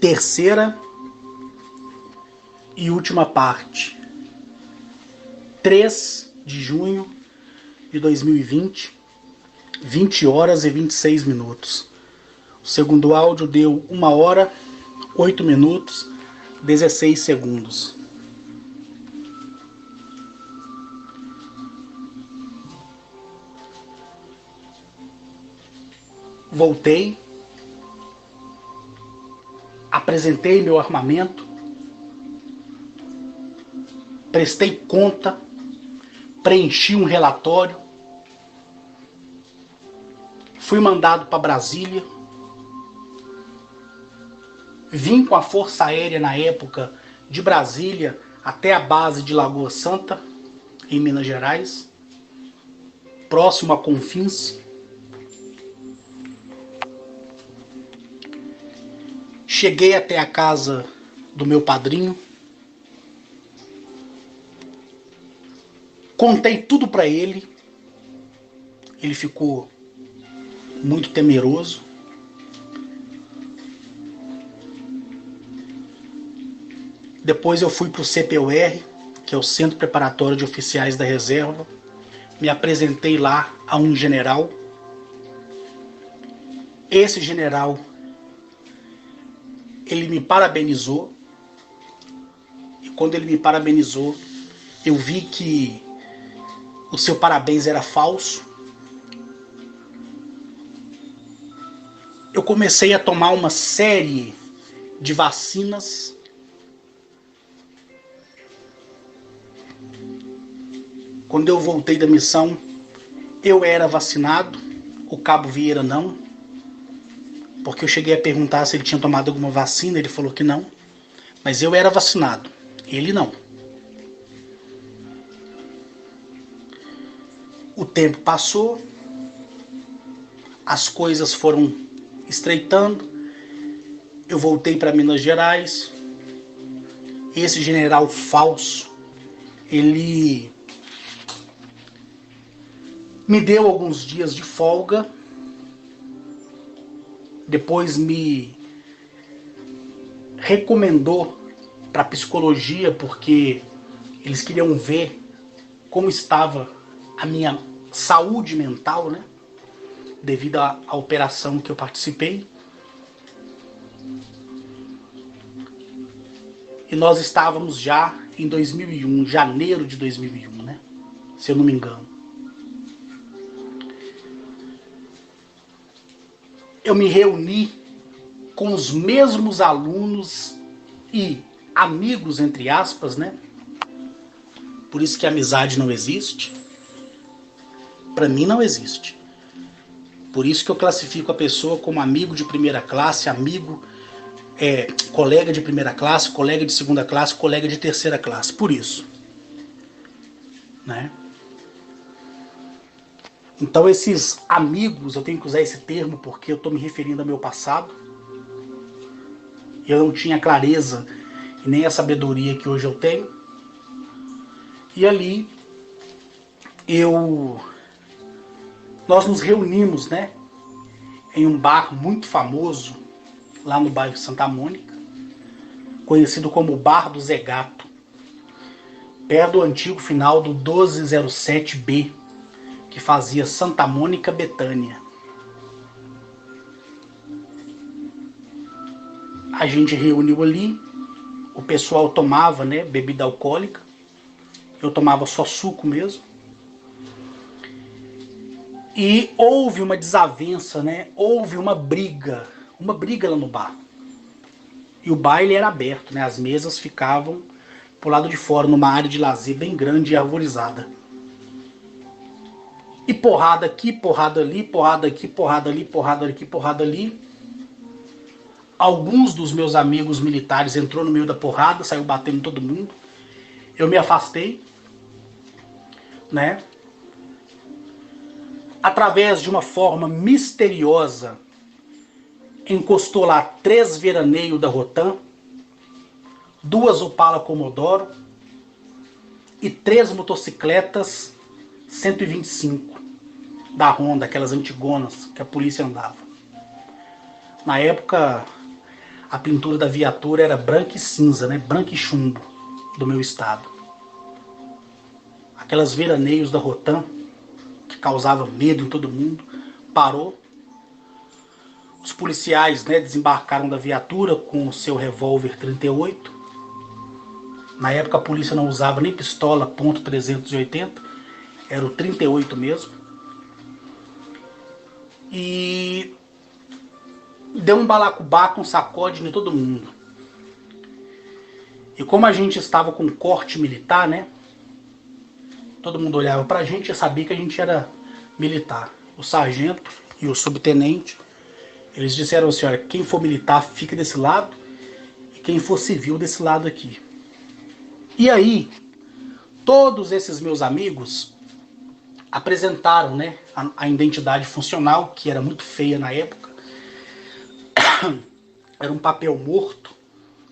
Terceira e última parte. 3 de junho de 2020, 20 horas e 26 minutos. O segundo áudio deu 1 hora, 8 minutos, 16 segundos. Voltei, apresentei meu armamento, prestei conta, preenchi um relatório, fui mandado para Brasília, vim com a Força Aérea na época de Brasília até a base de Lagoa Santa, em Minas Gerais, próximo a Confins. Cheguei até a casa do meu padrinho, contei tudo para ele, ele ficou muito temeroso. Depois eu fui para o CPUR, que é o Centro Preparatório de Oficiais da Reserva, me apresentei lá a um general. Esse general, ele me parabenizou, e quando ele me parabenizou, eu vi que o seu parabéns era falso. Eu comecei a tomar uma série de vacinas. Quando eu voltei da missão, eu era vacinado, o Cabo Vieira não, porque eu cheguei a perguntar se ele tinha tomado alguma vacina, ele falou que não, mas eu era vacinado, ele não. O tempo passou, as coisas foram estreitando, eu voltei para Minas Gerais. Esse general falso, ele me deu alguns dias de folga, depois me recomendou para psicologia, porque eles queriam ver como estava a minha saúde mental, né? Devido à operação que eu participei. E nós estávamos já em 2001, janeiro de 2001, né? Se eu não me engano. Eu me reuni com os mesmos alunos e amigos, entre aspas, né? Por isso que a amizade não existe. Para mim não existe. Por isso que eu classifico a pessoa como amigo de primeira classe, amigo, colega de primeira classe, colega de segunda classe, colega de terceira classe. Por isso, né? Então esses amigos, eu tenho que usar esse termo porque eu estou me referindo ao meu passado. Eu não tinha clareza e nem a sabedoria que hoje eu tenho. E ali nós nos reunimos, né, em um bar muito famoso lá no bairro Santa Mônica, conhecido como Bar do Zé Gato, perto do antigo final do 1207B, que fazia Santa Mônica Betânia. A gente reuniu ali, o pessoal tomava, né, bebida alcoólica, eu tomava só suco mesmo. E houve uma desavença, né? Houve uma briga lá no bar. E o bar ele era aberto, né? As mesas ficavam pro lado de fora, numa área de lazer bem grande e arvorizada. E porrada aqui, porrada ali, porrada aqui, porrada ali, porrada aqui, porrada ali. Alguns dos meus amigos militares entrou no meio da porrada, saiu batendo todo mundo. Eu me afastei, né? Através de uma forma misteriosa, encostou lá 3 veraneios da Rotam, 2 Opala Comodoro e 3 motocicletas 125 da Honda, aquelas antigonas que a polícia andava. Na época, a pintura da viatura era branca e cinza, né? Branco e chumbo do meu estado. Aquelas veraneios da Rotam, que causavam medo em todo mundo, parou. Os policiais, né, desembarcaram da viatura com o seu revólver 38. Na época a polícia não usava nem pistola .380, era o 38 mesmo. E deu um balacobaco, um sacode em todo mundo. E como a gente estava com corte militar, né? Todo mundo olhava pra gente e sabia que a gente era militar. O sargento e o subtenente, eles disseram assim, olha, quem for militar fica desse lado e quem for civil desse lado aqui. E aí, todos esses meus amigos apresentaram, né, a identidade funcional, que era muito feia na época. Era um papel morto,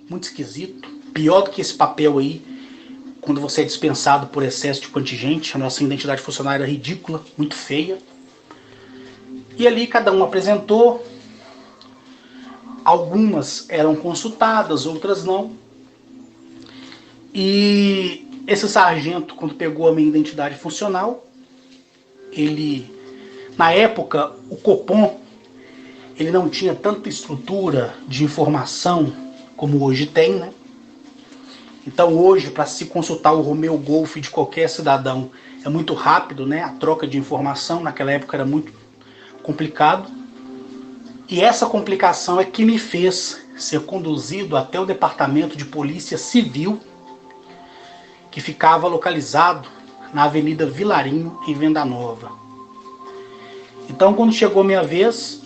muito esquisito. Pior do que esse papel aí, quando você é dispensado por excesso de contingente. A nossa identidade funcional era ridícula, muito feia. E ali cada um apresentou. Algumas eram consultadas, outras não. E esse sargento, quando pegou a minha identidade funcional, ele, na época, o Copom, ele não tinha tanta estrutura de informação como hoje tem, né? Então hoje, para se consultar o Romeo Golf de qualquer cidadão, é muito rápido, né? A troca de informação naquela época era muito complicado. E essa complicação é que me fez ser conduzido até o Departamento de Polícia Civil, que ficava localizado na Avenida Vilarinho, em Venda Nova. Então, quando chegou a minha vez,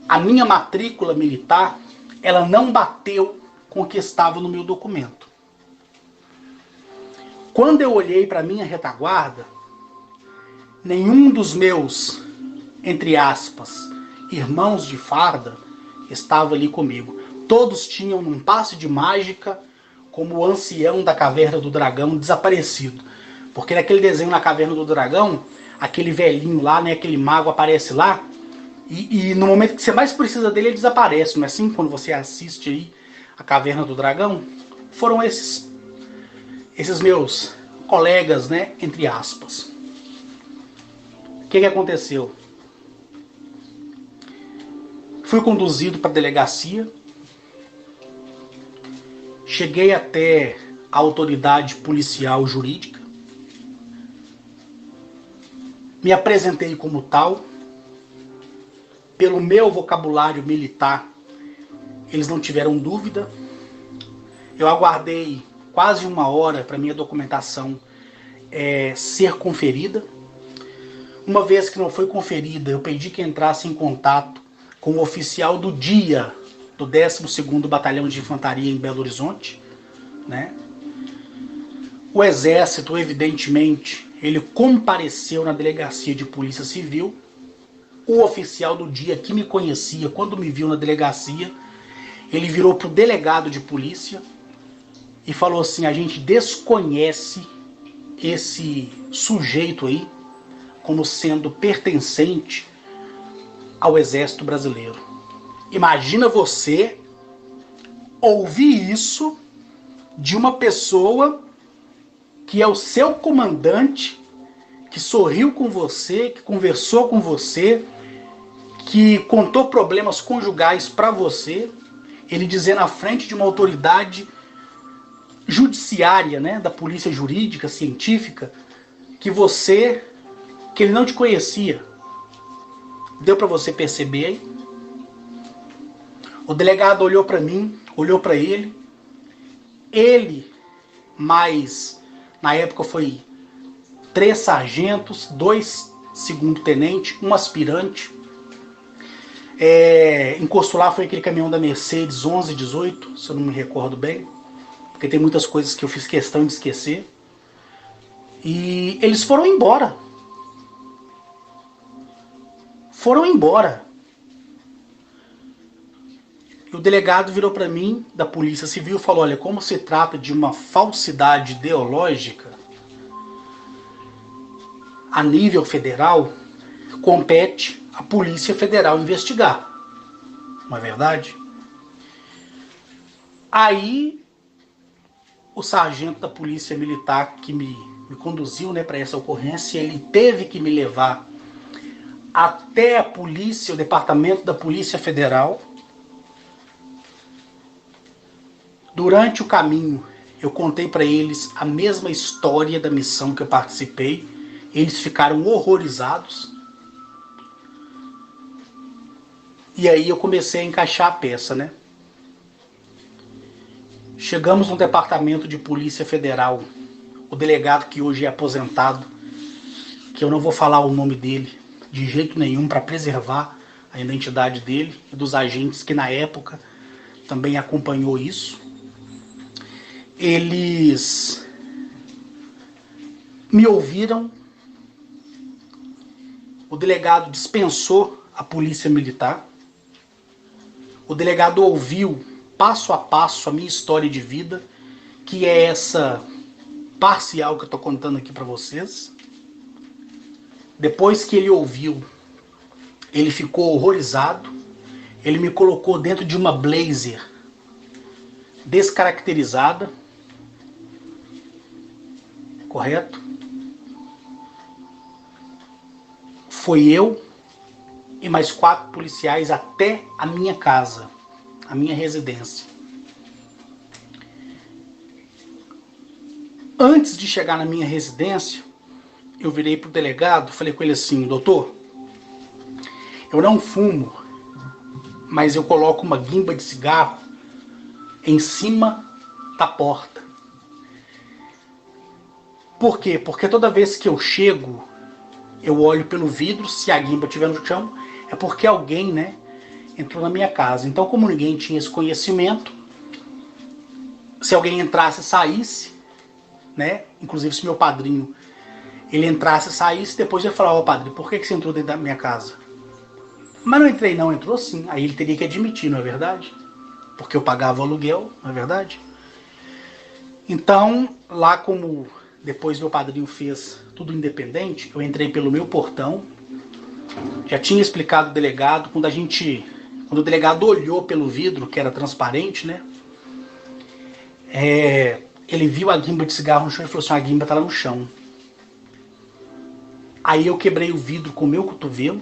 a minha matrícula militar, ela não bateu com o que estava no meu documento. Quando eu olhei para a minha retaguarda, nenhum dos meus, entre aspas, irmãos de farda estava ali comigo. Todos tinham num passe de mágica, como o ancião da Caverna do Dragão desaparecido. Porque naquele desenho na Caverna do Dragão, aquele velhinho lá, né, aquele mago aparece lá, e no momento que você mais precisa dele, ele desaparece, não é assim? Quando você assiste aí a Caverna do Dragão, foram esses meus colegas, né, entre aspas. O que aconteceu? Fui conduzido para a delegacia, cheguei até a autoridade policial jurídica, me apresentei como tal. Pelo meu vocabulário militar, eles não tiveram dúvida. Eu aguardei quase 1 hora para minha documentação ser conferida. Uma vez que não foi conferida, eu pedi que entrasse em contato com o oficial do dia do 12º Batalhão de Infantaria em Belo Horizonte, né? O Exército, evidentemente, ele compareceu na delegacia de Polícia Civil. O oficial do dia que me conhecia, quando me viu na delegacia, ele virou para o delegado de polícia e falou assim, a gente desconhece esse sujeito aí como sendo pertencente ao Exército Brasileiro. Imagina você ouvir isso de uma pessoa que é o seu comandante, que sorriu com você, que conversou com você, que contou problemas conjugais para você, ele dizer na frente de uma autoridade judiciária, né, da polícia jurídica, científica, que ele não te conhecia. Deu para você perceber aí? O delegado olhou para mim, olhou para ele, mais, na época foi 3 sargentos, 2 segundo-tenente, 1 aspirante. Encostou lá, foi aquele caminhão da Mercedes 1118, se eu não me recordo bem, porque tem muitas coisas que eu fiz questão de esquecer. E eles foram embora. Foram embora. E o delegado virou para mim, da Polícia Civil, e falou, olha, como se trata de uma falsidade ideológica, a nível federal, compete a Polícia Federal investigar. Não é verdade? Aí o sargento da polícia militar que me conduziu, né, para essa ocorrência, ele teve que me levar até a polícia, o departamento da Polícia Federal. Durante o caminho, eu contei para eles a mesma história da missão que eu participei. Eles ficaram horrorizados. E aí eu comecei a encaixar a peça, né? Chegamos no departamento de Polícia Federal. O delegado, que hoje é aposentado, que eu não vou falar o nome dele de jeito nenhum para preservar a identidade dele e dos agentes que na época também acompanhou isso. Eles me ouviram. O delegado dispensou a polícia militar. O delegado ouviu passo a passo a minha história de vida, que é essa parcial que eu estou contando aqui para vocês. Depois que ele ouviu, ele ficou horrorizado. Ele me colocou dentro de uma Blazer descaracterizada. Correto? Foi eu e mais 4 policiais até a minha casa, a minha residência. Antes de chegar na minha residência, eu virei pro delegado, falei com ele assim: doutor, eu não fumo, mas eu coloco uma guimba de cigarro em cima da porta. Por quê? Porque toda vez que eu chego, eu olho pelo vidro, se a guimba estiver no chão, é porque alguém, né, entrou na minha casa. Então, como ninguém tinha esse conhecimento, se alguém entrasse e saísse, né, inclusive se meu padrinho, ele entrasse e saísse, depois eu ia falar: ó, padre, por que você entrou dentro da minha casa? Mas não entrei não, entrou sim. Aí ele teria que admitir, não é verdade? Porque eu pagava o aluguel, não é verdade? Então, lá como depois meu padrinho fez tudo independente, eu entrei pelo meu portão. Já tinha explicado ao delegado, quando o delegado olhou pelo vidro, que era transparente, né? Ele viu a guimba de cigarro no chão e falou assim: a guimba tá lá no chão. Aí eu quebrei o vidro com o meu cotovelo.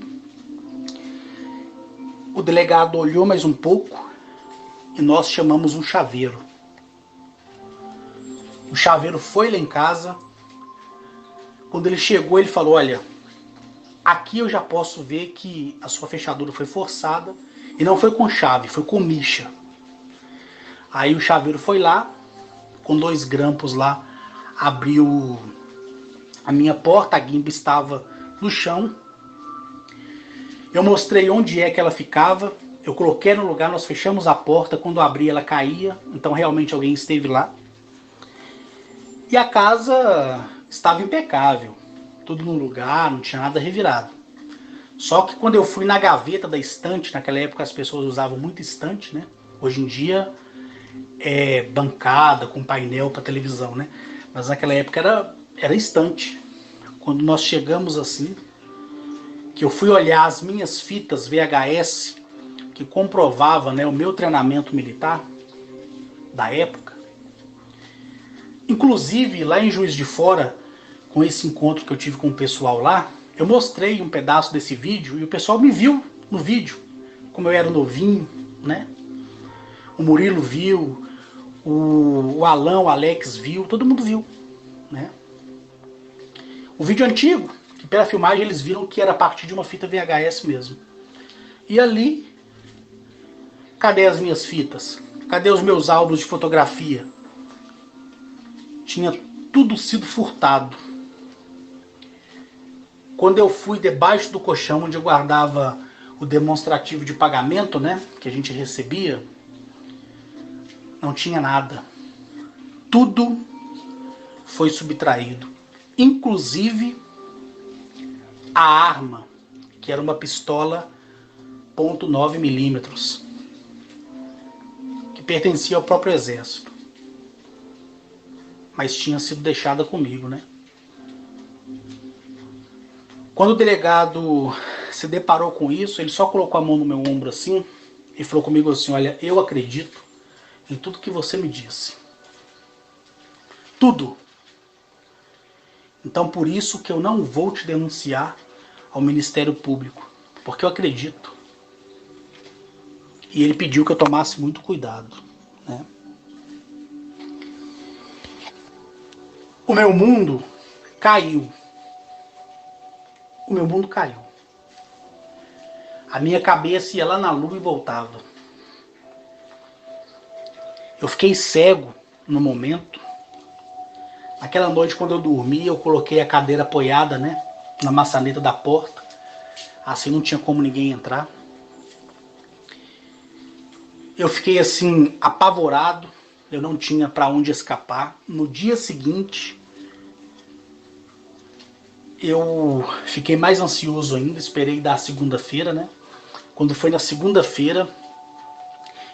O delegado olhou mais um pouco e nós chamamos um chaveiro. O chaveiro foi lá em casa. Quando ele chegou, ele falou: olha, aqui eu já posso ver que a sua fechadura foi forçada e não foi com chave, foi com micha. Aí o chaveiro foi lá, com 2 grampos lá, abriu a minha porta, a guimba estava no chão. Eu mostrei onde é que ela ficava, eu coloquei no lugar, nós fechamos a porta, quando eu abri ela caía, então realmente alguém esteve lá. E a casa estava impecável, tudo no lugar, não tinha nada revirado. Só que quando eu fui na gaveta da estante, naquela época as pessoas usavam muito estante, né? Hoje em dia é bancada com painel para televisão, né? Mas naquela época era estante. Quando nós chegamos assim, que eu fui olhar as minhas fitas VHS, que comprovava, né, o meu treinamento militar da época. Inclusive, lá em Juiz de Fora, com esse encontro que eu tive com o pessoal lá, eu mostrei um pedaço desse vídeo e o pessoal me viu no vídeo, como eu era novinho, né? O Murilo viu, o Alan, o Alex viu, todo mundo viu, né? O vídeo antigo, que pela filmagem eles viram que era a partir de uma fita VHS mesmo. E ali, cadê as minhas fitas? Cadê os meus álbuns de fotografia? Tinha tudo sido furtado. Quando eu fui debaixo do colchão, onde eu guardava o demonstrativo de pagamento, né, que a gente recebia, não tinha nada. Tudo foi subtraído. Inclusive a arma, que era uma pistola .9mm, que pertencia ao próprio exército, mas tinha sido deixada comigo, né? Quando o delegado se deparou com isso, ele só colocou a mão no meu ombro assim e falou comigo assim: olha, eu acredito em tudo que você me disse. Tudo. Então por isso que eu não vou te denunciar ao Ministério Público, porque eu acredito. E ele pediu que eu tomasse muito cuidado, né? O meu mundo caiu. O meu mundo caiu. A minha cabeça ia lá na lua e voltava. Eu fiquei cego no momento. Naquela noite, quando eu dormi, eu coloquei a cadeira apoiada, né, na maçaneta da porta. Assim não tinha como ninguém entrar. Eu fiquei assim, apavorado. Eu não tinha para onde escapar. No dia seguinte, eu fiquei mais ansioso ainda. Esperei da segunda-feira, né? Quando foi na segunda-feira,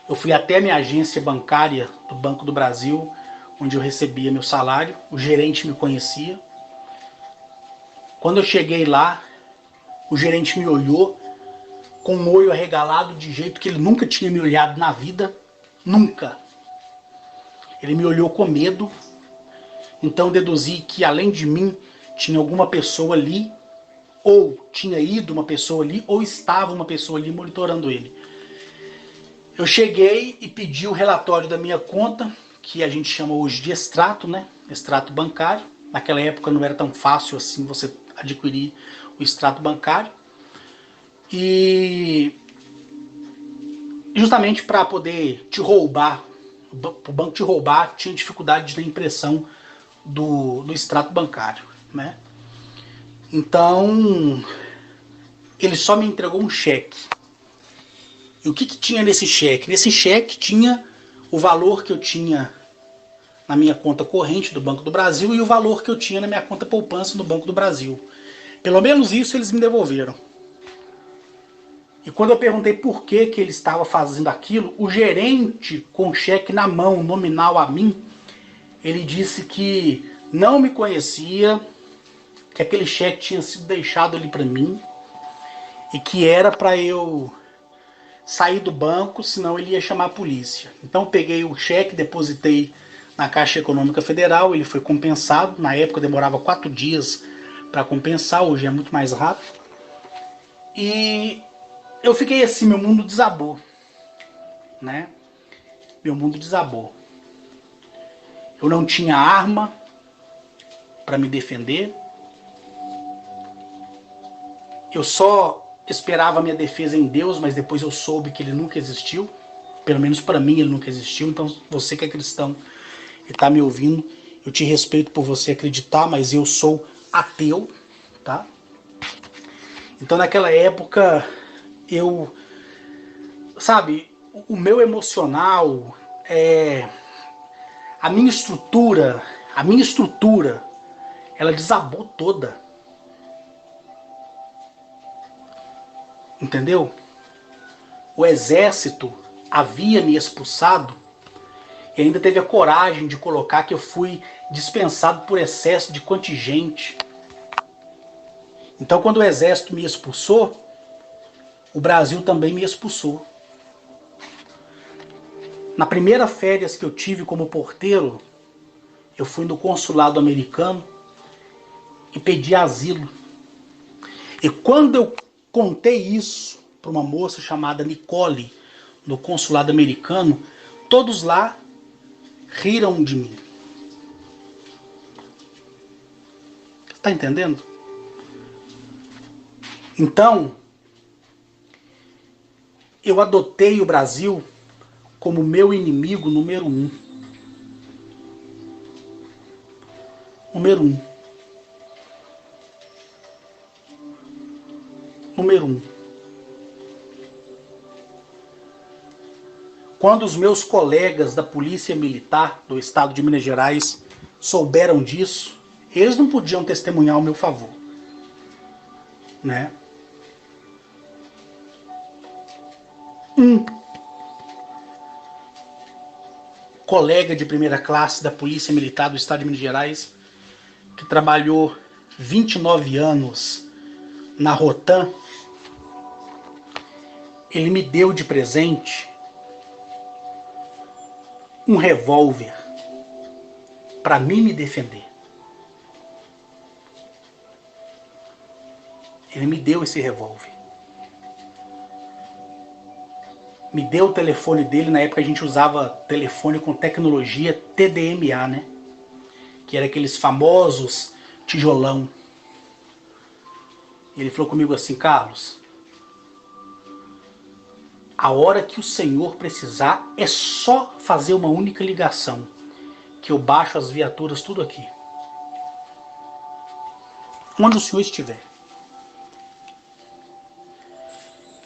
eu fui até a minha agência bancária do Banco do Brasil, onde eu recebia meu salário. O gerente me conhecia. Quando eu cheguei lá, o gerente me olhou com um olho arregalado de jeito que ele nunca tinha me olhado na vida. Nunca. Ele me olhou com medo. Então deduzi que além de mim tinha alguma pessoa ali, ou tinha ido uma pessoa ali, ou estava uma pessoa ali monitorando ele. Eu cheguei e pedi o relatório da minha conta, que a gente chama hoje de extrato, né? Extrato bancário. Naquela época não era tão fácil assim você adquirir o extrato bancário. E justamente para poder te roubar, o banco te roubar, tinha dificuldade na impressão do extrato bancário, né? Então, ele só me entregou um cheque. E o que tinha nesse cheque? Nesse cheque tinha o valor que eu tinha na minha conta corrente do Banco do Brasil e o valor que eu tinha na minha conta poupança no Banco do Brasil. Pelo menos isso eles me devolveram. E quando eu perguntei por que ele estava fazendo aquilo, o gerente, com o cheque na mão, nominal a mim, ele disse que não me conhecia, que aquele cheque tinha sido deixado ali para mim e que era para eu sair do banco, senão ele ia chamar a polícia. Então eu peguei o cheque, depositei na Caixa Econômica Federal, ele foi compensado. Na época demorava 4 dias para compensar, hoje é muito mais rápido. E eu fiquei assim, meu mundo desabou, né? Meu mundo desabou. Eu não tinha arma para me defender. Eu só esperava a minha defesa em Deus, mas depois eu soube que ele nunca existiu. Pelo menos para mim ele nunca existiu. Então você que é cristão e está me ouvindo, eu te respeito por você acreditar, mas eu sou ateu, tá? Então naquela época eu, sabe, o meu emocional, a minha estrutura, ela desabou toda. Entendeu? O exército havia me expulsado e ainda teve a coragem de colocar que eu fui dispensado por excesso de contingente. Então quando o exército me expulsou, o Brasil também me expulsou. Na primeira férias que eu tive como porteiro, eu fui no consulado americano e pedi asilo. E quando eu contei isso para uma moça chamada Nicole, no consulado americano, todos lá riram de mim. Está entendendo? Então, eu adotei o Brasil como meu inimigo número 1. Número 1. Número 1. Quando os meus colegas da Polícia Militar do Estado de Minas Gerais souberam disso, eles não podiam testemunhar ao meu favor, né? Um colega de primeira classe da Polícia Militar do Estado de Minas Gerais, que trabalhou 29 anos na Rotan, ele me deu de presente um revólver para mim me defender. Ele me deu esse revólver. Me deu o telefone dele, na época a gente usava telefone com tecnologia TDMA, né? Que era aqueles famosos tijolão. Ele falou comigo assim: Carlos, a hora que o senhor precisar é só fazer uma única ligação, que eu baixo as viaturas tudo aqui. Onde o senhor estiver.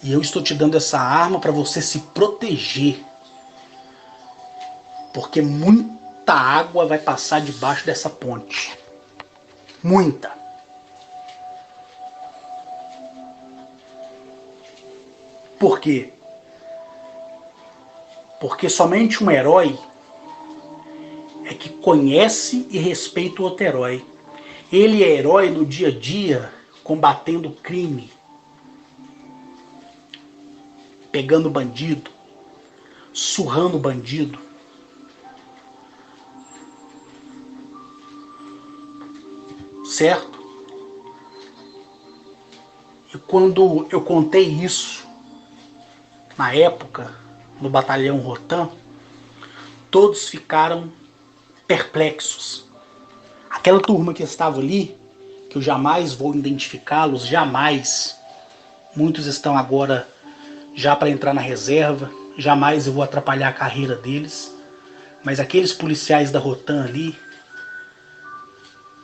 E eu estou te dando essa arma para você se proteger. Porque muita água vai passar debaixo dessa ponte. Muita. Por quê? Porque somente um herói é que conhece e respeita o outro herói. Ele é herói no dia a dia, combatendo o crime, pegando bandido, surrando bandido. Certo? E quando eu contei isso, na época, no batalhão Rotan, todos ficaram perplexos. Aquela turma que estava ali, que eu jamais vou identificá-los, jamais. Muitos estão agora já para entrar na reserva, jamais eu vou atrapalhar a carreira deles. Mas aqueles policiais da Rotan ali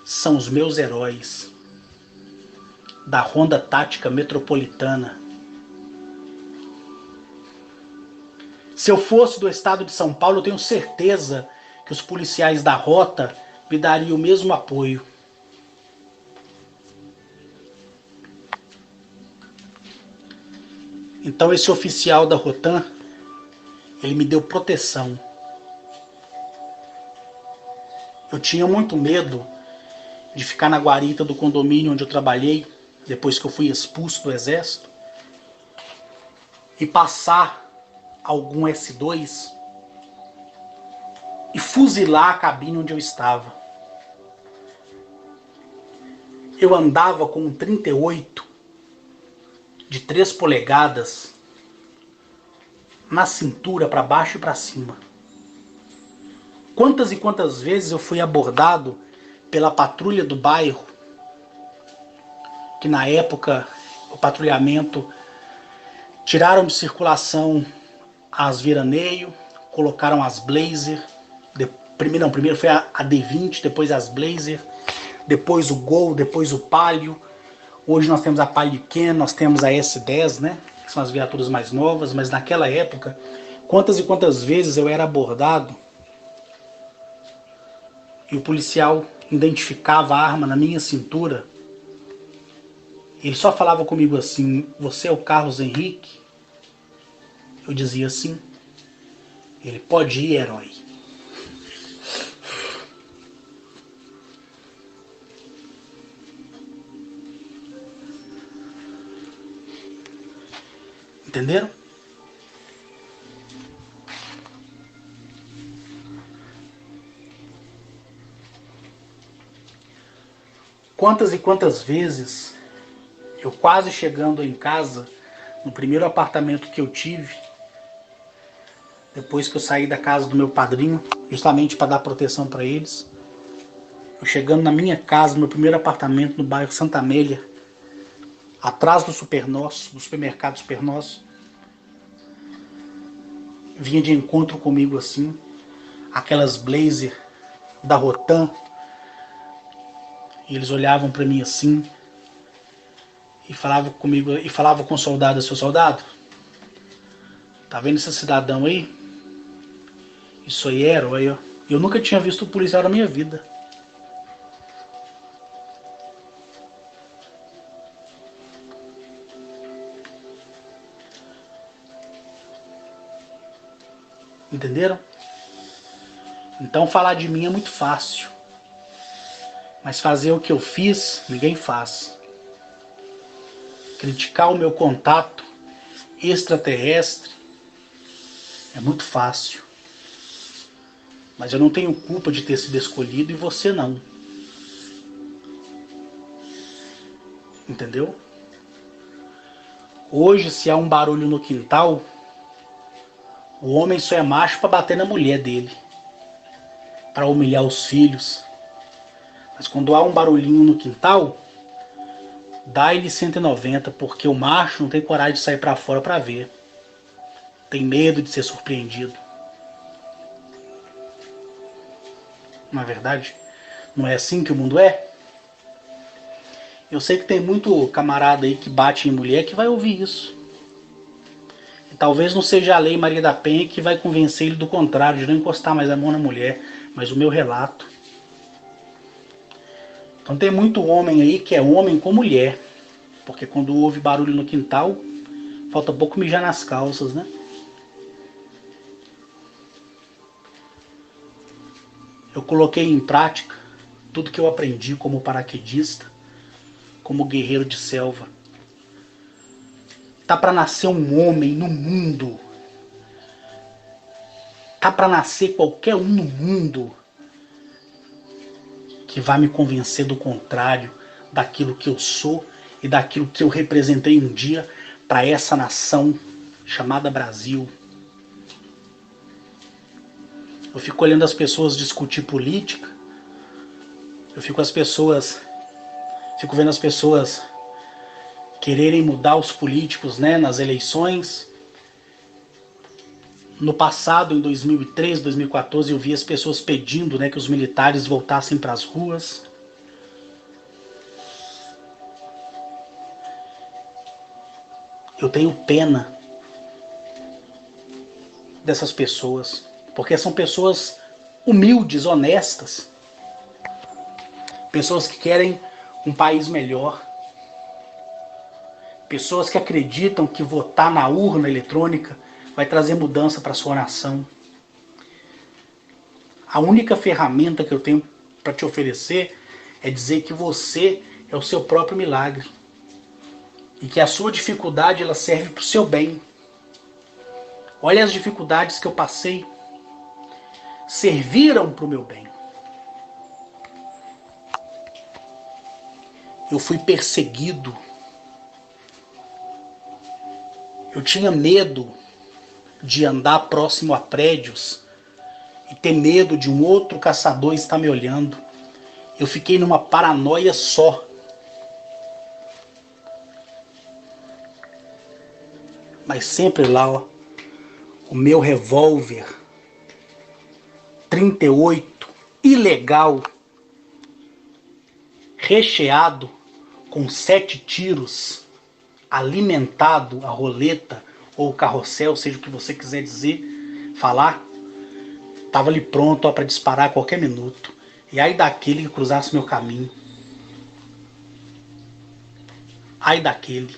são os meus heróis. Da Ronda Tática Metropolitana. Se eu fosse do estado de São Paulo, eu tenho certeza que os policiais da Rota me dariam o mesmo apoio. Então esse oficial da Rotan, ele me deu proteção. Eu tinha muito medo de ficar na guarita do condomínio onde eu trabalhei, depois que eu fui expulso do exército, e passar algum S2 e fuzilar a cabine onde eu estava. Eu andava com um 38 de 3 polegadas na cintura, para baixo e para cima. Quantas e quantas vezes eu fui abordado pela patrulha do bairro, que na época o patrulhamento tiraram de circulação as veraneio, colocaram as Blazer, primeiro foi a D20, depois as Blazer, depois o Gol, depois o Palio. Hoje nós temos a Palio Ken, nós temos a S10, né? Que são as viaturas mais novas, mas naquela época, quantas e quantas vezes eu era abordado e o policial identificava a arma na minha cintura. Ele só falava comigo assim: você é o Carlos Henrique? Eu dizia sim. Ele: pode ir, herói. Entenderam? Quantas e quantas vezes eu, quase chegando em casa, no primeiro apartamento que eu tive, depois que eu saí da casa do meu padrinho, justamente para dar proteção para eles, eu chegando na minha casa, no meu primeiro apartamento no bairro Santa Amélia, atrás do Super Nosso, do supermercado Super Nosso, vinha de encontro comigo assim, aquelas Blazer da Rotan, e eles olhavam para mim assim e falavam comigo, e falavam com o soldado: seu soldado, tá vendo esse cidadão aí? Isso aí é herói, ó. Eu nunca tinha visto um policial na minha vida. Entenderam? Então falar de mim é muito fácil. Mas fazer o que eu fiz, ninguém faz. Criticar o meu contato extraterrestre é muito fácil. Mas eu não tenho culpa de ter sido escolhido e você não. Entendeu? Hoje, se há um barulho no quintal, o homem só é macho para bater na mulher dele, para humilhar os filhos. Mas quando há um barulhinho no quintal, dá ele 190, porque o macho não tem coragem de sair para fora para ver. Tem medo de ser surpreendido. Não é verdade? Não é assim que o mundo é? Eu sei que tem muito camarada aí que bate em mulher que vai ouvir isso. E talvez não seja a lei Maria da Penha que vai convencer ele do contrário, de não encostar mais a mão na mulher, mas o meu relato. Então tem muito homem aí que é homem com mulher, porque quando houve barulho no quintal, falta pouco mijar nas calças, né? Eu coloquei em prática tudo que eu aprendi como paraquedista, como guerreiro de selva. Tá para nascer um homem no mundo. Tá para nascer qualquer um no mundo que vai me convencer do contrário, daquilo que eu sou e daquilo que eu representei um dia para essa nação chamada Brasil. Eu fico olhando as pessoas discutir política, eu fico vendo as pessoas quererem mudar os políticos, né, nas eleições. No passado, em 2013, 2014, eu vi as pessoas pedindo, né, que os militares voltassem para as ruas. Eu tenho pena dessas pessoas, porque são pessoas humildes, honestas, pessoas que querem um país melhor, pessoas que acreditam que votar na urna eletrônica vai trazer mudança para a sua nação. A única ferramenta que eu tenho para te oferecer é dizer que você é o seu próprio milagre e que a sua dificuldade ela serve para o seu bem. Olha as dificuldades que eu passei, serviram para o meu bem. Eu fui perseguido. Eu tinha medo de andar próximo a prédios e ter medo de um outro caçador estar me olhando. Eu fiquei numa paranoia só. Mas sempre lá, ó, o meu revólver 38 ilegal, recheado com 7 tiros, alimentado a roleta ou o carrossel, seja o que você quiser dizer, falar, estava ali pronto para disparar a qualquer minuto. E aí daquele que cruzasse meu caminho. Ai daquele.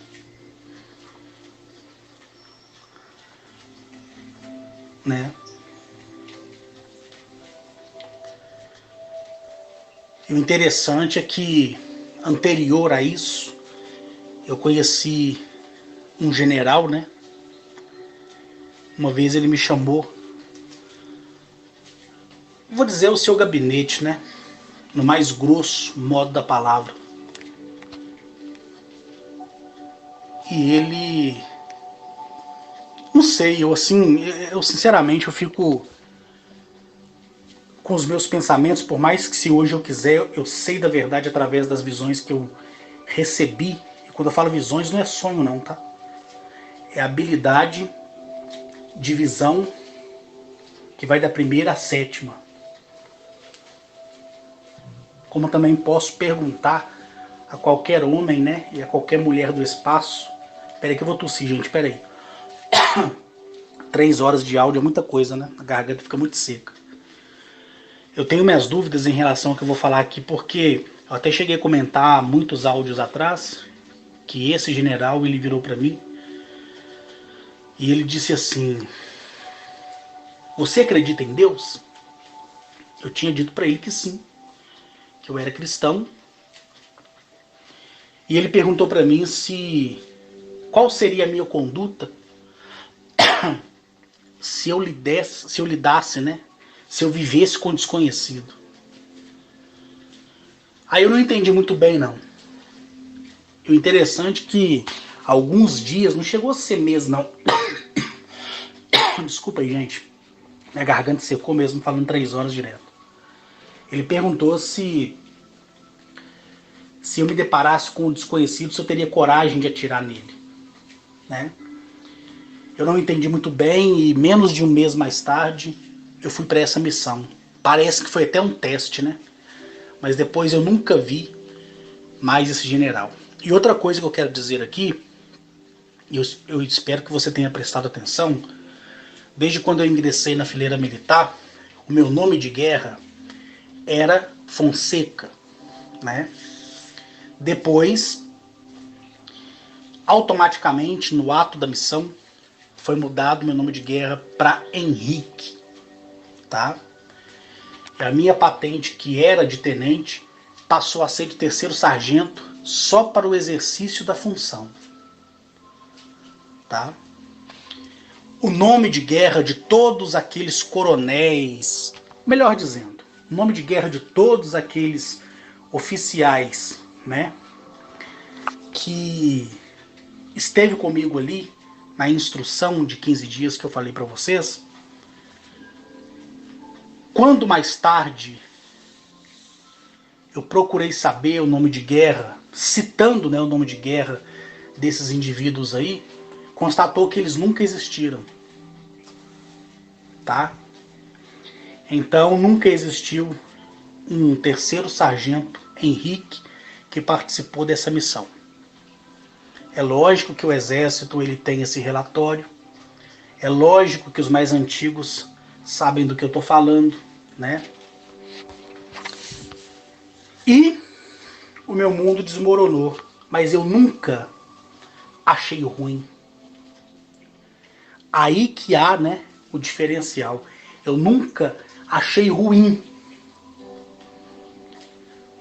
Né? E o interessante é que, anterior a isso, eu conheci um general, né? Uma vez ele me chamou, vou dizer o seu gabinete, né? No mais grosso modo da palavra. E ele... Não sei, eu sinceramente eu fico com os meus pensamentos, por mais que se hoje eu quiser, eu sei da verdade através das visões que eu recebi. E quando eu falo visões, não é sonho não, tá? É habilidade de visão que vai da primeira à sétima. Como também posso perguntar a qualquer homem, né, e a qualquer mulher do espaço. Peraí que eu vou tossir, gente, peraí. 3 horas de áudio é muita coisa, né? A garganta fica muito seca. Eu tenho minhas dúvidas em relação ao que eu vou falar aqui, porque eu até cheguei a comentar muitos áudios atrás que esse general, ele virou para mim e ele disse assim: você acredita em Deus? Eu tinha dito para ele que sim, que eu era cristão. E ele perguntou para mim qual seria a minha conduta se eu lidasse, né, se eu vivesse com desconhecido. Aí eu não entendi muito bem, não. E o interessante é que alguns dias, não chegou a ser mês, não. Desculpa aí, gente. Minha garganta secou mesmo, falando 3 horas direto. Ele perguntou se eu me deparasse com um desconhecido, se eu teria coragem de atirar nele, né? Eu não entendi muito bem e menos de um mês mais tarde eu fui para essa missão. Parece que foi até um teste, né? Mas depois eu nunca vi mais esse general. E outra coisa que eu quero dizer aqui, eu espero que você tenha prestado atenção, desde quando eu ingressei na fileira militar, o meu nome de guerra era Fonseca, né? Depois, automaticamente, no ato da missão, foi mudado meu nome de guerra para Henrique, tá? E a minha patente, que era de tenente, passou a ser de 3º sargento só para o exercício da função, tá? O nome de guerra de todos aqueles coronéis, melhor dizendo, o nome de guerra de todos aqueles oficiais, né, que esteve comigo ali na instrução de 15 dias que eu falei para vocês, quando mais tarde eu procurei saber o nome de guerra, citando, né, o nome de guerra desses indivíduos aí, constatou que eles nunca existiram, tá? Então nunca existiu um 3º sargento Henrique que participou dessa missão. É lógico que o exército ele tem esse relatório, é lógico que os mais antigos sabem do que eu estou falando, né? E o meu mundo desmoronou, mas eu nunca achei ruim. Aí que há, né, o diferencial. Eu nunca achei ruim.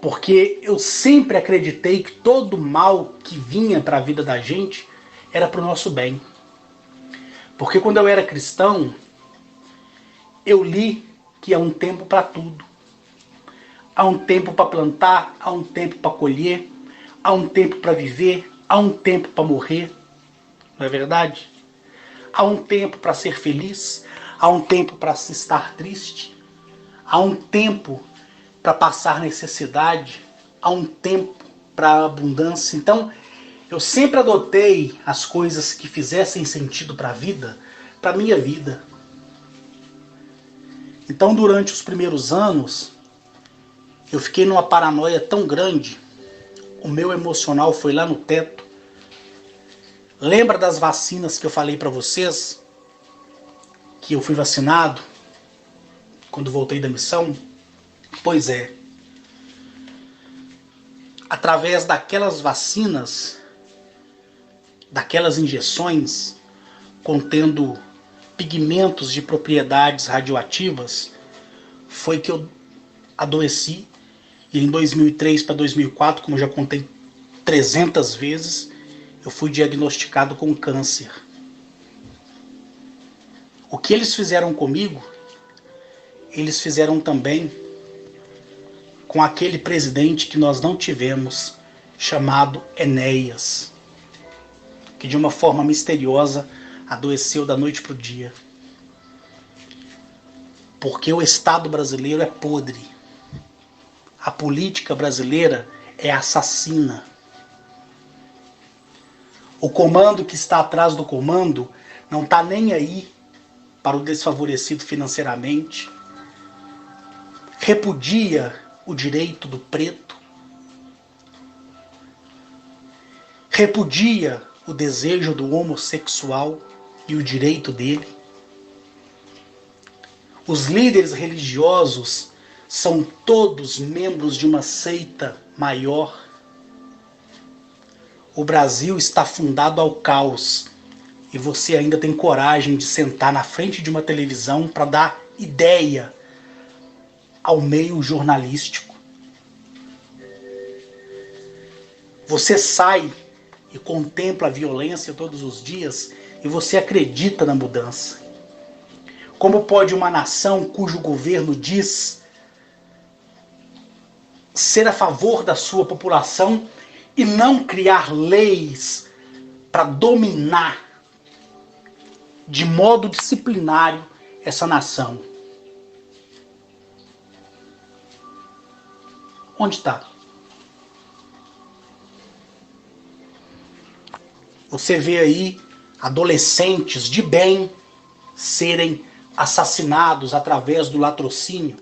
Porque eu sempre acreditei que todo mal que vinha para a vida da gente era para o nosso bem. Porque quando eu era cristão, eu li que há um tempo para tudo. Há um tempo para plantar, há um tempo para colher, há um tempo para viver, há um tempo para morrer. Não é verdade? Há um tempo para ser feliz, há um tempo para se estar triste, há um tempo para passar necessidade, há um tempo para abundância. Então, eu sempre adotei as coisas que fizessem sentido para a vida, para a minha vida. Então, durante os primeiros anos, eu fiquei numa paranoia tão grande, o meu emocional foi lá no teto. Lembra das vacinas que eu falei para vocês? Que eu fui vacinado quando voltei da missão? Pois é. Através daquelas vacinas, daquelas injeções contendo pigmentos de propriedades radioativas, foi que eu adoeci. E em 2003 para 2004, como eu já contei 300 vezes, eu fui diagnosticado com câncer. O que eles fizeram comigo, eles fizeram também com aquele presidente que nós não tivemos, chamado Enéas, que de uma forma misteriosa adoeceu da noite para o dia. Porque o Estado brasileiro é podre. A política brasileira é assassina. O comando que está atrás do comando não está nem aí para o desfavorecido financeiramente. Repudia o direito do preto. Repudia o desejo do homossexual e o direito dele. Os líderes religiosos são todos membros de uma seita maior. O Brasil está fundado ao caos e você ainda tem coragem de sentar na frente de uma televisão para dar ideia ao meio jornalístico. Você sai e contempla a violência todos os dias e você acredita na mudança. Como pode uma nação cujo governo diz ser a favor da sua população e não criar leis para dominar de modo disciplinário essa nação? Onde está? Você vê aí adolescentes de bem serem assassinados através do latrocínio.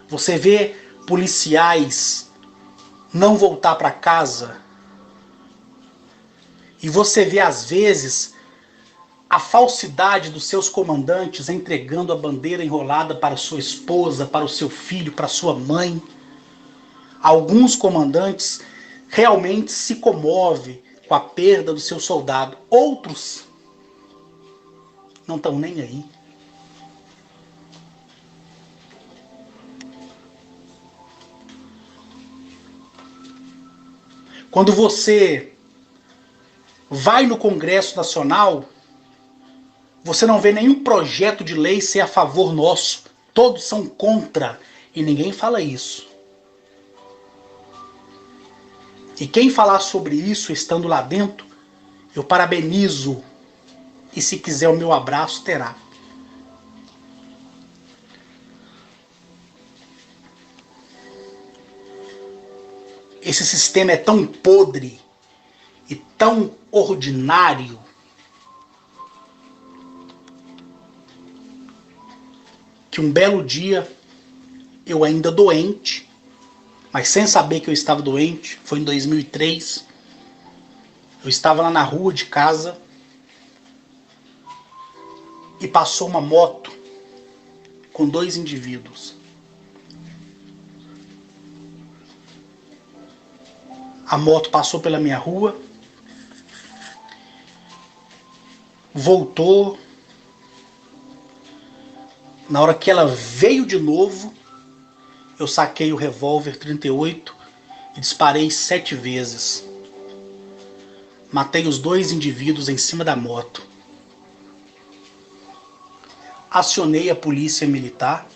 Você vê policiais não voltar para casa. E você vê, às vezes, a falsidade dos seus comandantes entregando a bandeira enrolada para sua esposa, para o seu filho, para sua mãe. Alguns comandantes realmente se comovem com a perda do seu soldado. Outros não estão nem aí. Quando você vai no Congresso Nacional, você não vê nenhum projeto de lei ser a favor nosso. Todos são contra. E ninguém fala isso. E quem falar sobre isso estando lá dentro, eu parabenizo. E se quiser o meu abraço, terá. Esse sistema é tão podre e tão ordinário que um belo dia, eu ainda doente, mas sem saber que eu estava doente, foi em 2003, eu estava lá na rua de casa e passou uma moto com 2 indivíduos. A moto passou pela minha rua, voltou. Na hora que ela veio de novo, eu saquei o revólver 38 e disparei 7 vezes. Matei os 2 indivíduos em cima da moto. Acionei a polícia militar,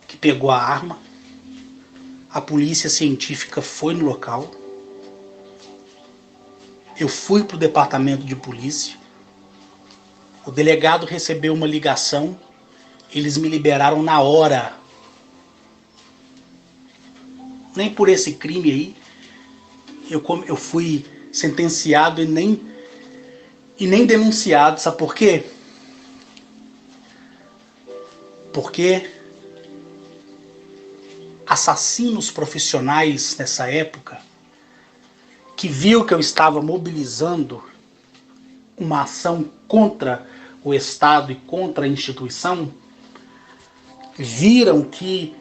que pegou a arma. A polícia científica foi no local. Eu fui para o departamento de polícia. O delegado recebeu uma ligação. Eles me liberaram na hora. Nem por esse crime aí eu fui sentenciado e nem denunciado. Sabe por quê? Porque assassinos profissionais nessa época, que viu que eu estava mobilizando uma ação contra o Estado e contra a instituição, viram que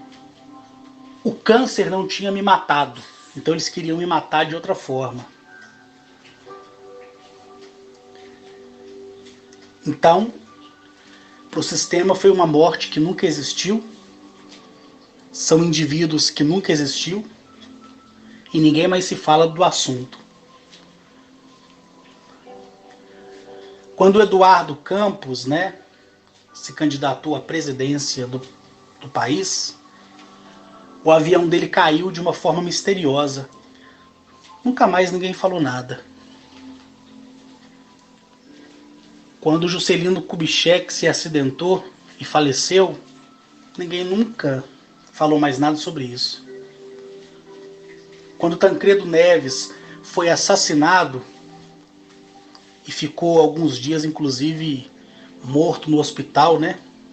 o câncer não tinha me matado. Então eles queriam me matar de outra forma. Então, para o sistema foi uma morte que nunca existiu. São indivíduos que nunca existiu e ninguém mais se fala do assunto. Quando o Eduardo Campos, se candidatou à presidência do país, o avião dele caiu de uma forma misteriosa. Nunca mais ninguém falou nada. Quando o Juscelino Kubitschek se acidentou e faleceu, ninguém nunca falou mais nada sobre isso. Quando Tancredo Neves foi assassinado e ficou alguns dias, inclusive, morto no hospital,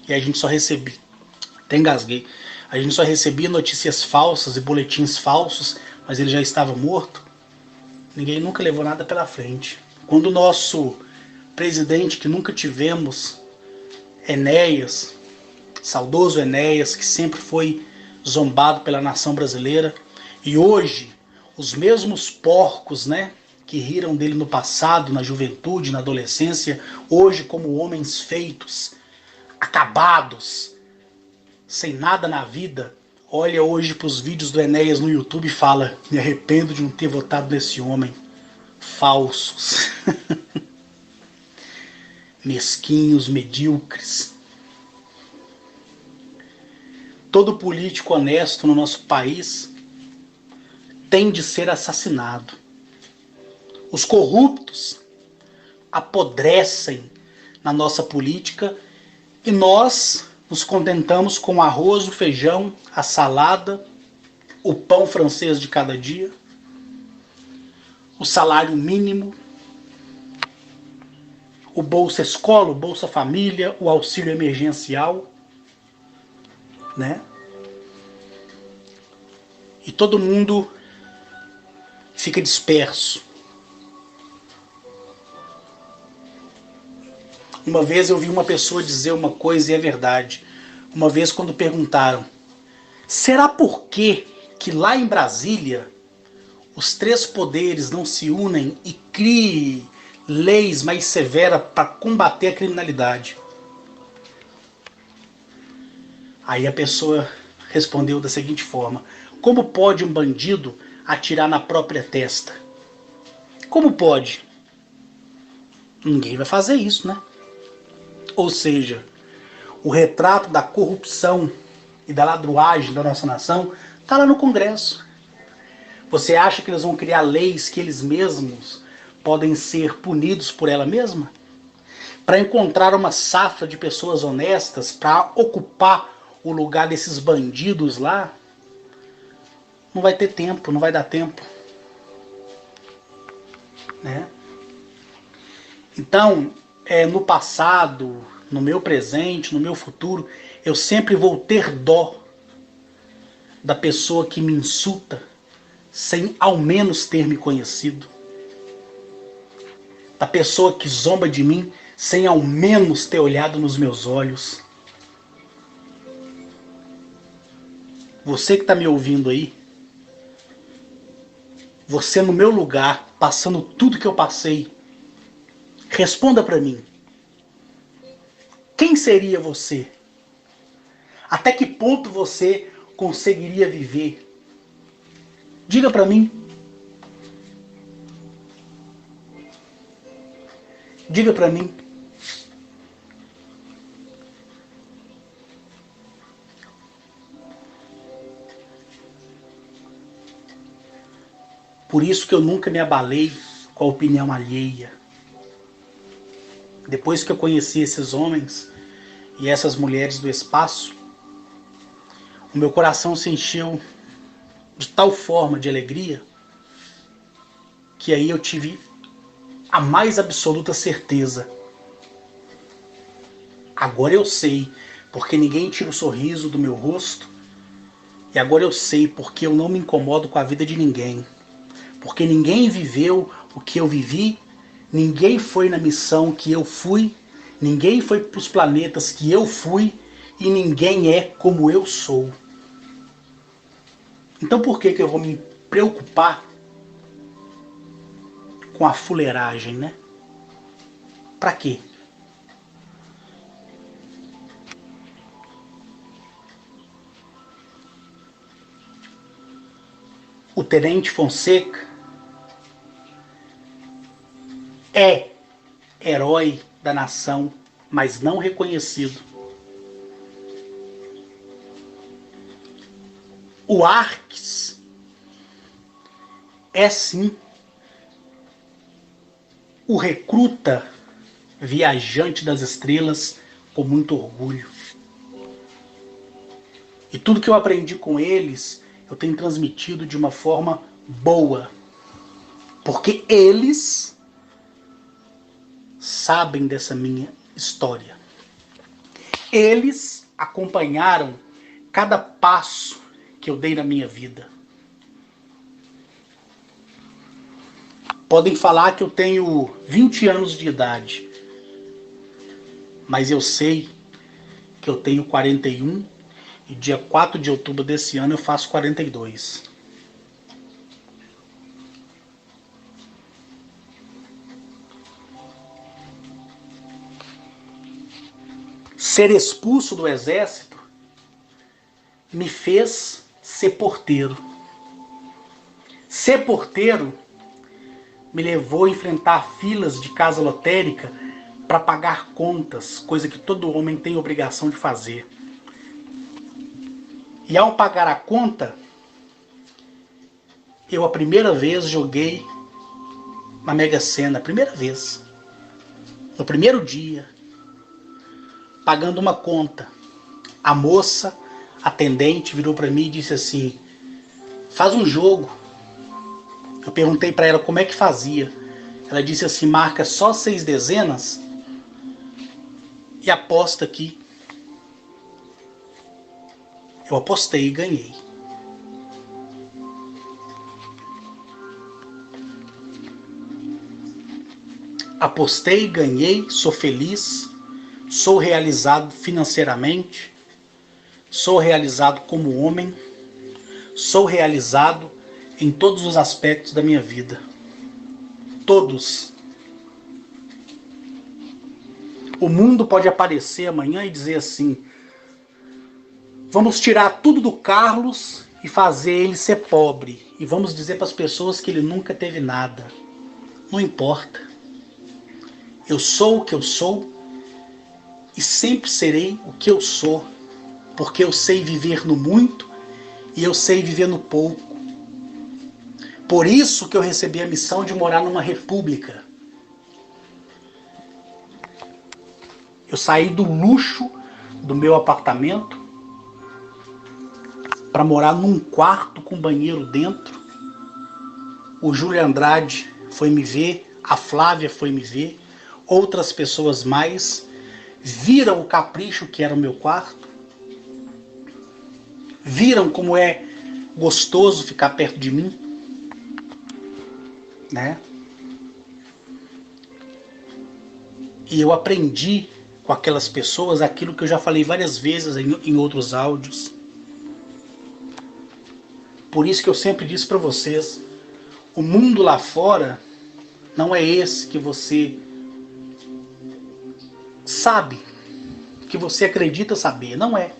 e a gente só recebia, até engasguei, a gente só recebia notícias falsas e boletins falsos, mas ele já estava morto, ninguém nunca levou nada pela frente. Quando o nosso presidente, que nunca tivemos, Enéas, saudoso Enéas, que sempre foi zombado pela nação brasileira, e hoje os mesmos porcos, que riram dele no passado, na juventude, na adolescência, hoje como homens feitos, acabados, sem nada na vida, olha hoje para os vídeos do Enéas no YouTube e fala: me arrependo de não ter votado nesse homem. Falsos. mesquinhos, medíocres. Todo político honesto no nosso país tem de ser assassinado. Os corruptos apodrecem na nossa política e nós nos contentamos com o arroz, o feijão, a salada, o pão francês de cada dia, o salário mínimo, o Bolsa Escola, o Bolsa Família, o auxílio emergencial, né? E todo mundo fica disperso. Uma vez eu vi uma pessoa dizer uma coisa e é verdade. Uma vez quando perguntaram, será por que lá em Brasília os três poderes não se unem e criem leis mais severas para combater a criminalidade? Aí a pessoa respondeu da seguinte forma: como pode um bandido atirar na própria testa? Como pode? Ninguém vai fazer isso, né? Ou seja, o retrato da corrupção e da ladruagem da nossa nação está lá no Congresso. Você acha que eles vão criar leis que eles mesmos podem ser punidos por ela mesma? Para encontrar uma safra de pessoas honestas para ocupar o lugar desses bandidos lá? Não vai ter tempo, não vai dar tempo. Né? Então, no passado, no meu presente, no meu futuro, eu sempre vou ter dó da pessoa que me insulta sem ao menos ter me conhecido. Da pessoa que zomba de mim sem ao menos ter olhado nos meus olhos. Você que está me ouvindo aí, você no meu lugar, passando tudo que eu passei, responda para mim. Quem seria você? Até que ponto você conseguiria viver? Diga para mim. Diga para mim. Por isso que eu nunca me abalei com a opinião alheia. Depois que eu conheci esses homens e essas mulheres do espaço, o meu coração se encheu de tal forma de alegria que aí eu tive a mais absoluta certeza. Agora eu sei porque ninguém tira o sorriso do meu rosto, e agora eu sei porque eu não me incomodo com a vida de ninguém, porque ninguém viveu o que eu vivi, ninguém foi na missão que eu fui, ninguém foi para os planetas que eu fui, e ninguém é como eu sou. Então por que eu vou me preocupar com a fuleiragem, né? Pra quê? O Tenente Fonseca é herói da nação, mas não reconhecido. O Arques é sim o recruta viajante das estrelas com muito orgulho. E tudo que eu aprendi com eles, eu tenho transmitido de uma forma boa. Porque eles sabem dessa minha história. Eles acompanharam cada passo que eu dei na minha vida. Podem falar que eu tenho 20 anos de idade, mas eu sei que eu tenho 41 e dia 4 de outubro desse ano eu faço 42. Ser expulso do exército me fez ser porteiro. Ser porteiro me levou a enfrentar filas de casa lotérica para pagar contas, coisa que todo homem tem obrigação de fazer. E ao pagar a conta, eu a primeira vez joguei na Mega Sena, a primeira vez, no primeiro dia, pagando uma conta. A moça, atendente, virou para mim e disse assim: faz um jogo. Eu perguntei para ela como é que fazia. Ela disse assim: marca só 6 dezenas e aposta aqui. Eu apostei e ganhei. Apostei, ganhei, sou feliz, sou realizado financeiramente, sou realizado como homem, sou realizado em todos os aspectos da minha vida. Todos. O mundo pode aparecer amanhã e dizer assim: vamos tirar tudo do Carlos e fazer ele ser pobre. E vamos dizer para as pessoas que ele nunca teve nada. Não importa. Eu sou o que eu sou e sempre serei o que eu sou, porque eu sei viver no muito e eu sei viver no pouco. Por isso que eu recebi a missão de morar numa república. Eu saí do luxo do meu apartamento para morar num quarto com banheiro dentro. O Júlio Andrade foi me ver, a Flávia foi me ver, outras pessoas mais viram o capricho que era o meu quarto, viram como é gostoso ficar perto de mim, né? E eu aprendi com aquelas pessoas aquilo que eu já falei várias vezes em outros áudios. Por isso que eu sempre disse para vocês, o mundo lá fora não é esse que você sabe, que você acredita saber. Não é.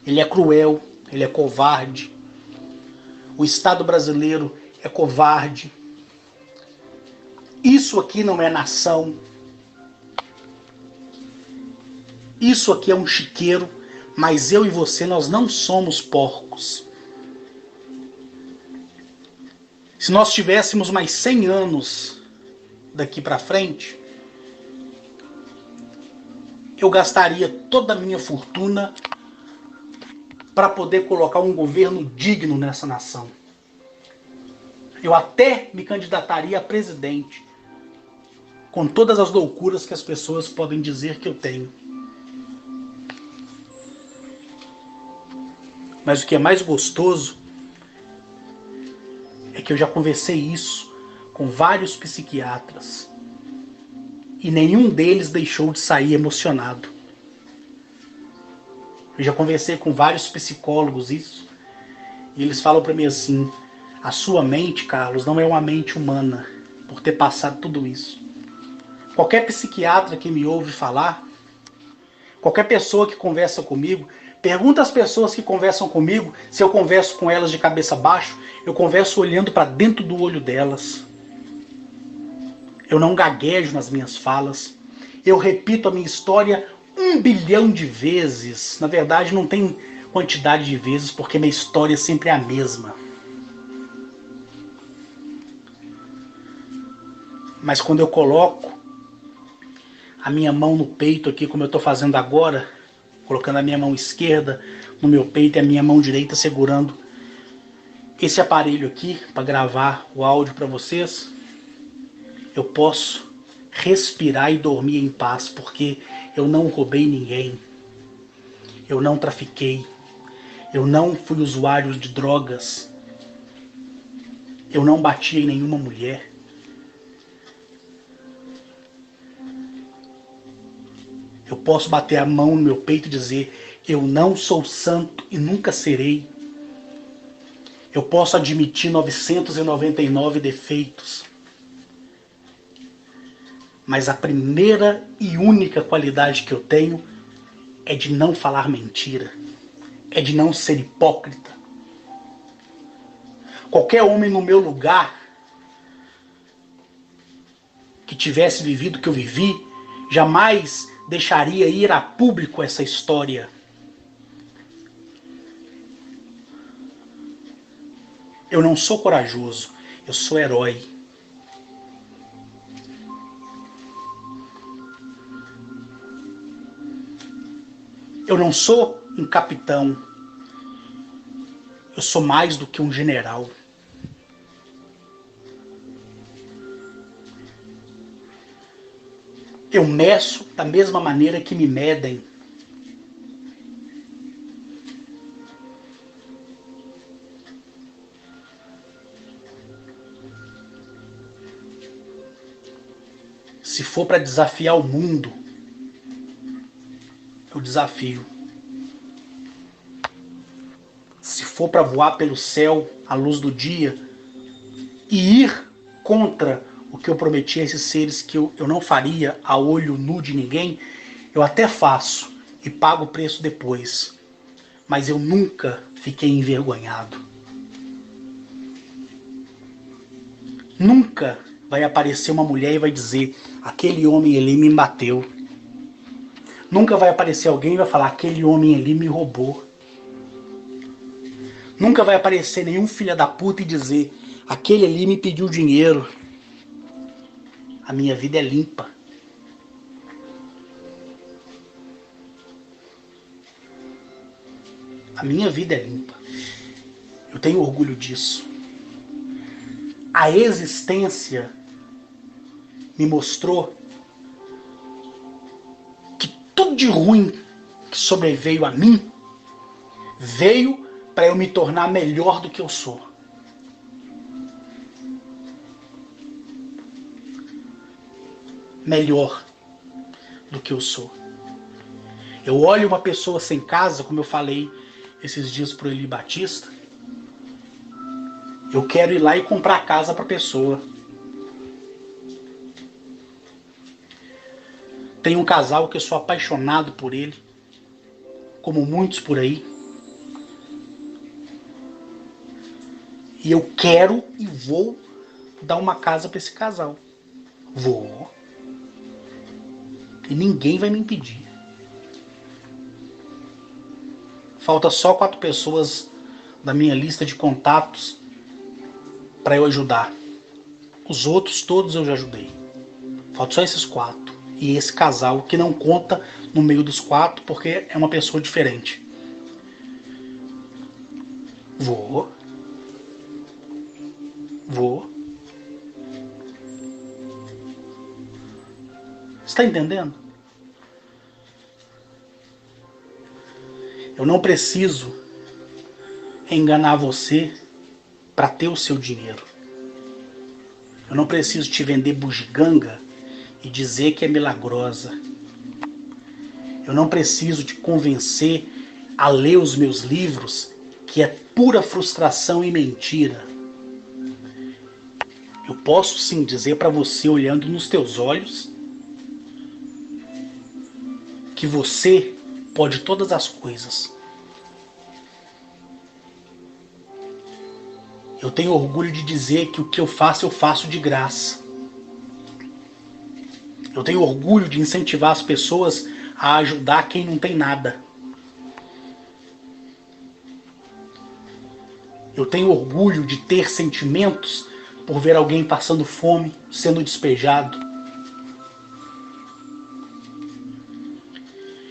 Ele é cruel, ele é covarde. O Estado brasileiro é covarde. Isso aqui não é nação. Isso aqui é um chiqueiro, mas eu e você, nós não somos porcos. Se nós tivéssemos mais 100 anos daqui para frente, eu gastaria toda a minha fortuna para poder colocar um governo digno nessa nação. Eu até me candidataria a presidente, com todas as loucuras que as pessoas podem dizer que eu tenho. Mas o que é mais gostoso é que eu já conversei isso com vários psiquiatras e nenhum deles deixou de sair emocionado. Eu já conversei com vários psicólogos isso e eles falam para mim assim: a sua mente, Carlos, não é uma mente humana por ter passado tudo isso. Qualquer psiquiatra que me ouve falar, qualquer pessoa que conversa comigo, pergunta às pessoas que conversam comigo se eu converso com elas de cabeça baixa. Eu converso olhando para dentro do olho delas. Eu não gaguejo nas minhas falas. Eu repito a minha história 1 bilhão de vezes. Na verdade, não tem quantidade de vezes, porque minha história sempre é a mesma. Mas quando eu coloco a minha mão no peito aqui, como eu estou fazendo agora, colocando a minha mão esquerda no meu peito e a minha mão direita segurando esse aparelho aqui para gravar o áudio para vocês, eu posso respirar e dormir em paz, porque eu não roubei ninguém, eu não trafiquei, eu não fui usuário de drogas, eu não bati em nenhuma mulher. Eu posso bater a mão no meu peito e dizer: eu não sou santo e nunca serei. Eu posso admitir 999 defeitos. Mas a primeira e única qualidade que eu tenho é de não falar mentira. É de não ser hipócrita. Qualquer homem no meu lugar que tivesse vivido o que eu vivi, Jamais deixaria ir a público essa história. Eu não sou corajoso, eu sou herói. Eu não sou um capitão, eu sou mais do que um general. Eu meço da mesma maneira que me medem. Se for para desafiar o mundo, eu desafio. Se for para voar pelo céu à luz do dia e ir contra o que eu prometi a esses seres que eu não faria a olho nu de ninguém, eu até faço e pago o preço depois. Mas eu nunca fiquei envergonhado. Nunca vai aparecer uma mulher e vai dizer: aquele homem ali me bateu. Nunca vai aparecer alguém e vai falar: aquele homem ali me roubou. Nunca vai aparecer nenhum filho da puta e dizer: aquele ali me pediu dinheiro. A minha vida é limpa. A minha vida é limpa. Eu tenho orgulho disso. A existência me mostrou que tudo de ruim que sobreveio a mim veio para eu me tornar melhor do que eu sou. Melhor do que eu sou. Eu olho uma pessoa sem casa, como eu falei esses dias pro Eli Batista, eu quero ir lá e comprar casa para a pessoa. Tem um casal que eu sou apaixonado por ele, como muitos por aí. E eu quero e vou dar uma casa para esse casal. Vou. E ninguém vai me impedir. Falta só 4 pessoas da minha lista de contatos para eu ajudar. Os outros todos eu já ajudei. Falta só esses 4. E esse casal que não conta no meio dos 4 porque é uma pessoa diferente. Vou. Você está entendendo? Eu não preciso enganar você para ter o seu dinheiro. Eu não preciso te vender bugiganga e dizer que é milagrosa. Eu não preciso te convencer a ler os meus livros, que é pura frustração e mentira. Eu posso sim dizer para você, olhando nos teus olhos, que você pode todas as coisas. Eu tenho orgulho de dizer que o que eu faço de graça. Eu tenho orgulho de incentivar as pessoas a ajudar quem não tem nada. Eu tenho orgulho de ter sentimentos por ver alguém passando fome, sendo despejado.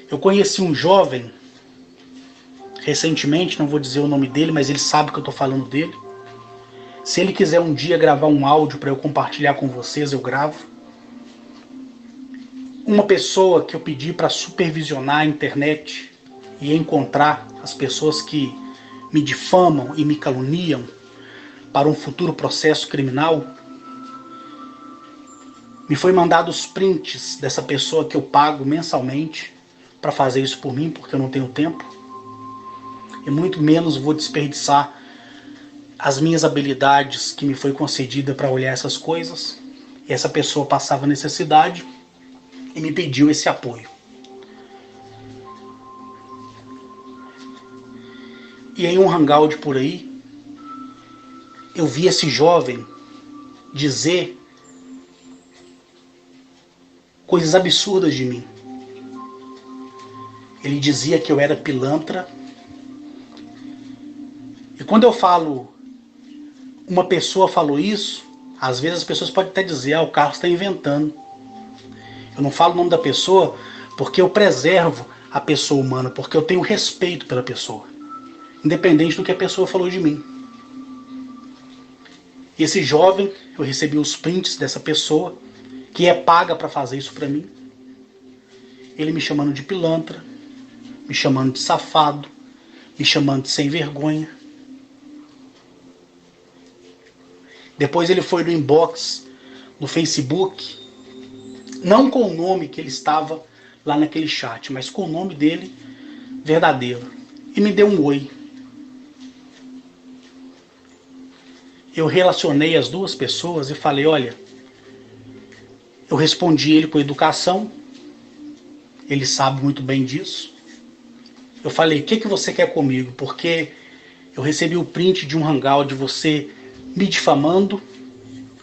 Eu conheci um jovem, recentemente, não vou dizer o nome dele, mas ele sabe que eu estou falando dele. Se ele quiser um dia gravar um áudio para eu compartilhar com vocês, eu gravo. Uma pessoa que eu pedi para supervisionar a internet e encontrar as pessoas que me difamam e me caluniam para um futuro processo criminal, me foi mandado os prints dessa pessoa que eu pago mensalmente para fazer isso por mim, porque eu não tenho tempo. E muito menos vou desperdiçar as minhas habilidades que me foi concedida para olhar essas coisas. E essa pessoa passava necessidade e me pediu esse apoio. E em um hangout por aí, eu vi esse jovem dizer coisas absurdas de mim. Ele dizia que eu era pilantra. E quando eu falo, uma pessoa falou isso, às vezes as pessoas podem até dizer, o Carlos está inventando. Eu não falo o nome da pessoa porque eu preservo a pessoa humana, porque eu tenho respeito pela pessoa, independente do que a pessoa falou de mim. E esse jovem, eu recebi os prints dessa pessoa, que é paga para fazer isso para mim. Ele me chamando de pilantra, me chamando de safado, me chamando de sem vergonha. Depois ele foi no inbox no Facebook, não com o nome que ele estava lá naquele chat, mas com o nome dele verdadeiro, e me deu um oi. Eu relacionei as duas pessoas e falei, olha, eu respondi ele com educação, ele sabe muito bem disso. Eu falei, o que você quer comigo? Porque eu recebi o print de um hangout de você me difamando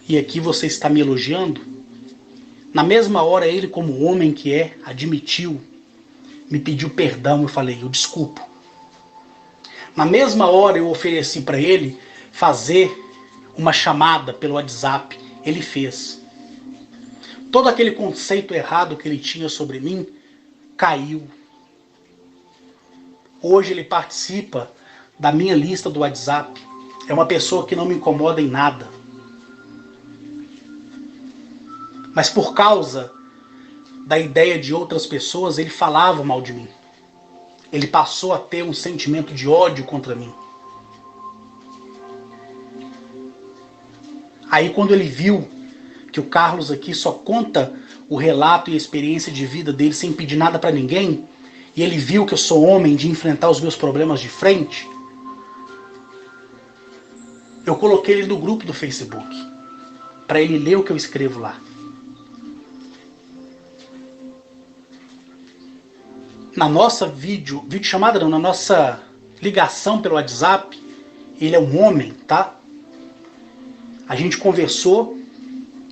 e aqui você está me elogiando. Na mesma hora ele, como homem que é, admitiu, me pediu perdão, eu falei, eu desculpo. Na mesma hora eu ofereci para ele fazer uma chamada pelo WhatsApp, ele fez. Todo aquele conceito errado que ele tinha sobre mim caiu. Hoje ele participa da minha lista do WhatsApp. É uma pessoa que não me incomoda em nada. Mas por causa da ideia de outras pessoas, ele falava mal de mim. Ele passou a ter um sentimento de ódio contra mim. Aí quando ele viu que o Carlos aqui só conta o relato e a experiência de vida dele sem pedir nada para ninguém, e ele viu que eu sou homem de enfrentar os meus problemas de frente, eu coloquei ele no grupo do Facebook, para ele ler o que eu escrevo lá. Na nossa videochamada não, na nossa ligação pelo WhatsApp, ele é um homem, tá? A gente conversou,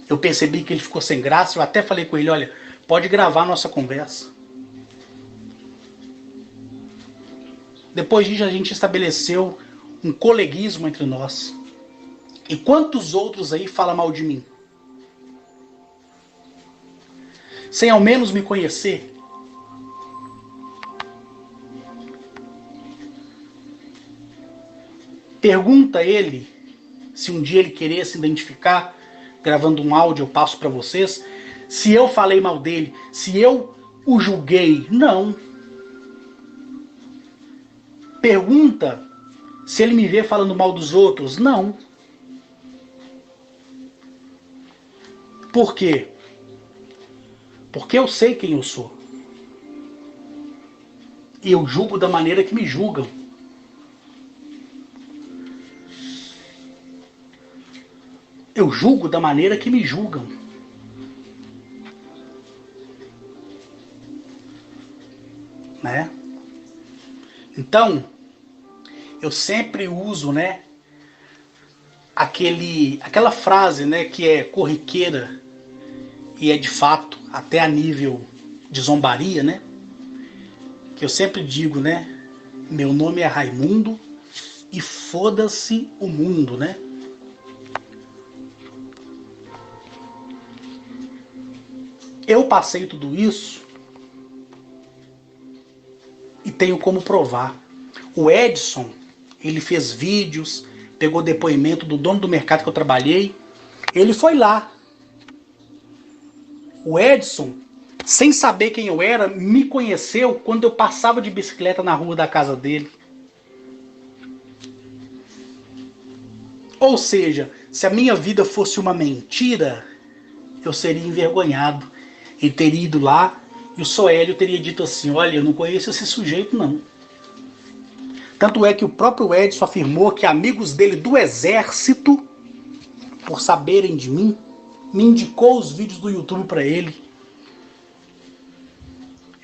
eu percebi que ele ficou sem graça, eu até falei com ele, olha, pode gravar a nossa conversa. Depois disso a gente estabeleceu um coleguismo entre nós. E quantos outros aí falam mal de mim? Sem ao menos me conhecer? Pergunta a ele, se um dia ele querer se identificar, gravando um áudio eu passo para vocês, se eu falei mal dele, se eu o julguei. Não. Pergunta se ele me vê falando mal dos outros. Não. Por quê? Porque eu sei quem eu sou. E eu julgo da maneira que me julgam. Eu julgo da maneira que me julgam. Né? Então, eu sempre uso, né, aquela frase, né, que é corriqueira e é de fato até a nível de zombaria, né? Que eu sempre digo, né? Meu nome é Raimundo e foda-se o mundo, né? Eu passei tudo isso e tenho como provar. O Edson, ele fez vídeos, pegou depoimento do dono do mercado que eu trabalhei. Ele foi lá. O Edson, sem saber quem eu era, me conheceu quando eu passava de bicicleta na rua da casa dele. Ou seja, se a minha vida fosse uma mentira, eu seria envergonhado. E teria ido lá e o Soélio teria dito assim, olha, eu não conheço esse sujeito não. Tanto é que o próprio Edson afirmou que amigos dele do exército, por saberem de mim, me indicou os vídeos do YouTube para ele.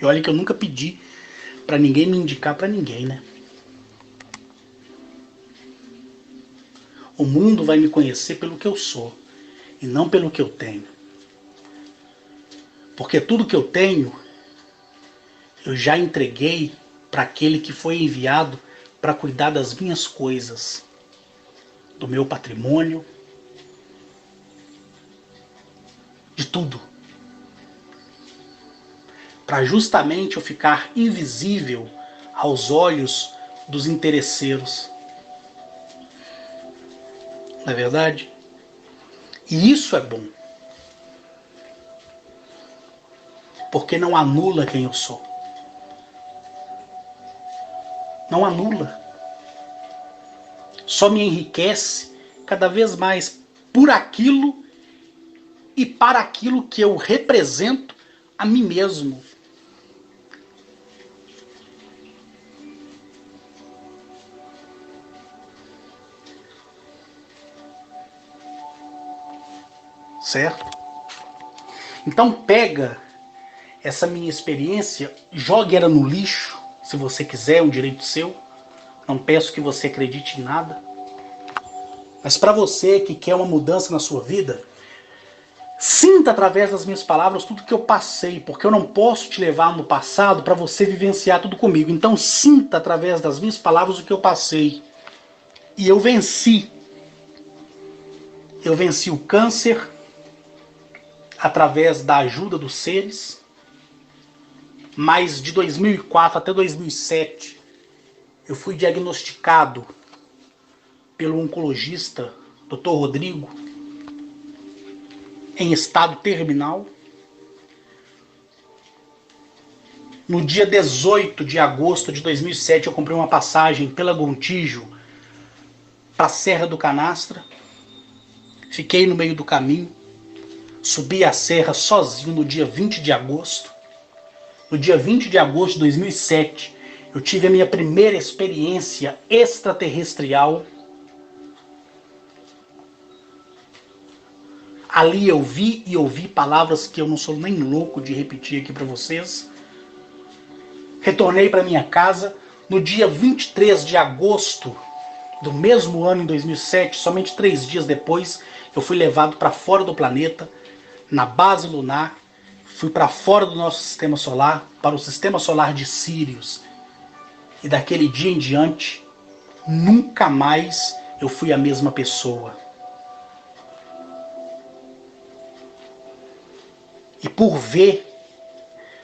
E olha que eu nunca pedi para ninguém me indicar para ninguém, né? O mundo vai me conhecer pelo que eu sou e não pelo que eu tenho. Porque tudo que eu tenho, eu já entreguei para aquele que foi enviado para cuidar das minhas coisas, do meu patrimônio, de tudo. Para justamente eu ficar invisível aos olhos dos interesseiros. Não é verdade? E isso é bom. Porque não anula quem eu sou. Não anula. Só me enriquece cada vez mais por aquilo e para aquilo que eu represento a mim mesmo. Certo? Então pega essa minha experiência, jogue ela no lixo, se você quiser, é um direito seu. Não peço que você acredite em nada. Mas para você que quer uma mudança na sua vida, sinta através das minhas palavras tudo que eu passei, porque eu não posso te levar no passado para você vivenciar tudo comigo. Então sinta através das minhas palavras o que eu passei. E eu venci. Eu venci o câncer através da ajuda dos seres. Mas de 2004 até 2007, eu fui diagnosticado pelo oncologista Dr. Rodrigo em estado terminal. No dia 18 de agosto de 2007, eu comprei uma passagem pela Gontijo para a Serra do Canastra. Fiquei no meio do caminho, subi a serra sozinho no dia 20 de agosto. No dia 20 de agosto de 2007, eu tive a minha primeira experiência extraterrestrial. Ali eu vi e ouvi palavras que eu não sou nem louco de repetir aqui para vocês. Retornei para minha casa no dia 23 de agosto do mesmo ano, em 2007, somente 3 dias depois, eu fui levado para fora do planeta, na base lunar. Fui para fora do nosso sistema solar, para o sistema solar de Sírius. E daquele dia em diante, nunca mais eu fui a mesma pessoa. E por ver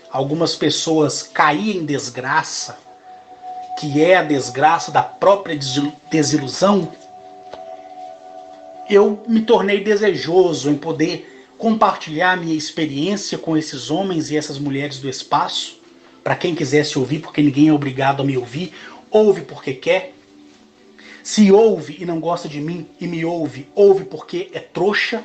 algumas pessoas caírem em desgraça, que é a desgraça da própria desilusão, eu me tornei desejoso em poder compartilhar minha experiência com esses homens e essas mulheres do espaço. Para quem quisesse ouvir, porque ninguém é obrigado a me ouvir, ouve porque quer. Se ouve e não gosta de mim e me ouve, ouve porque é trouxa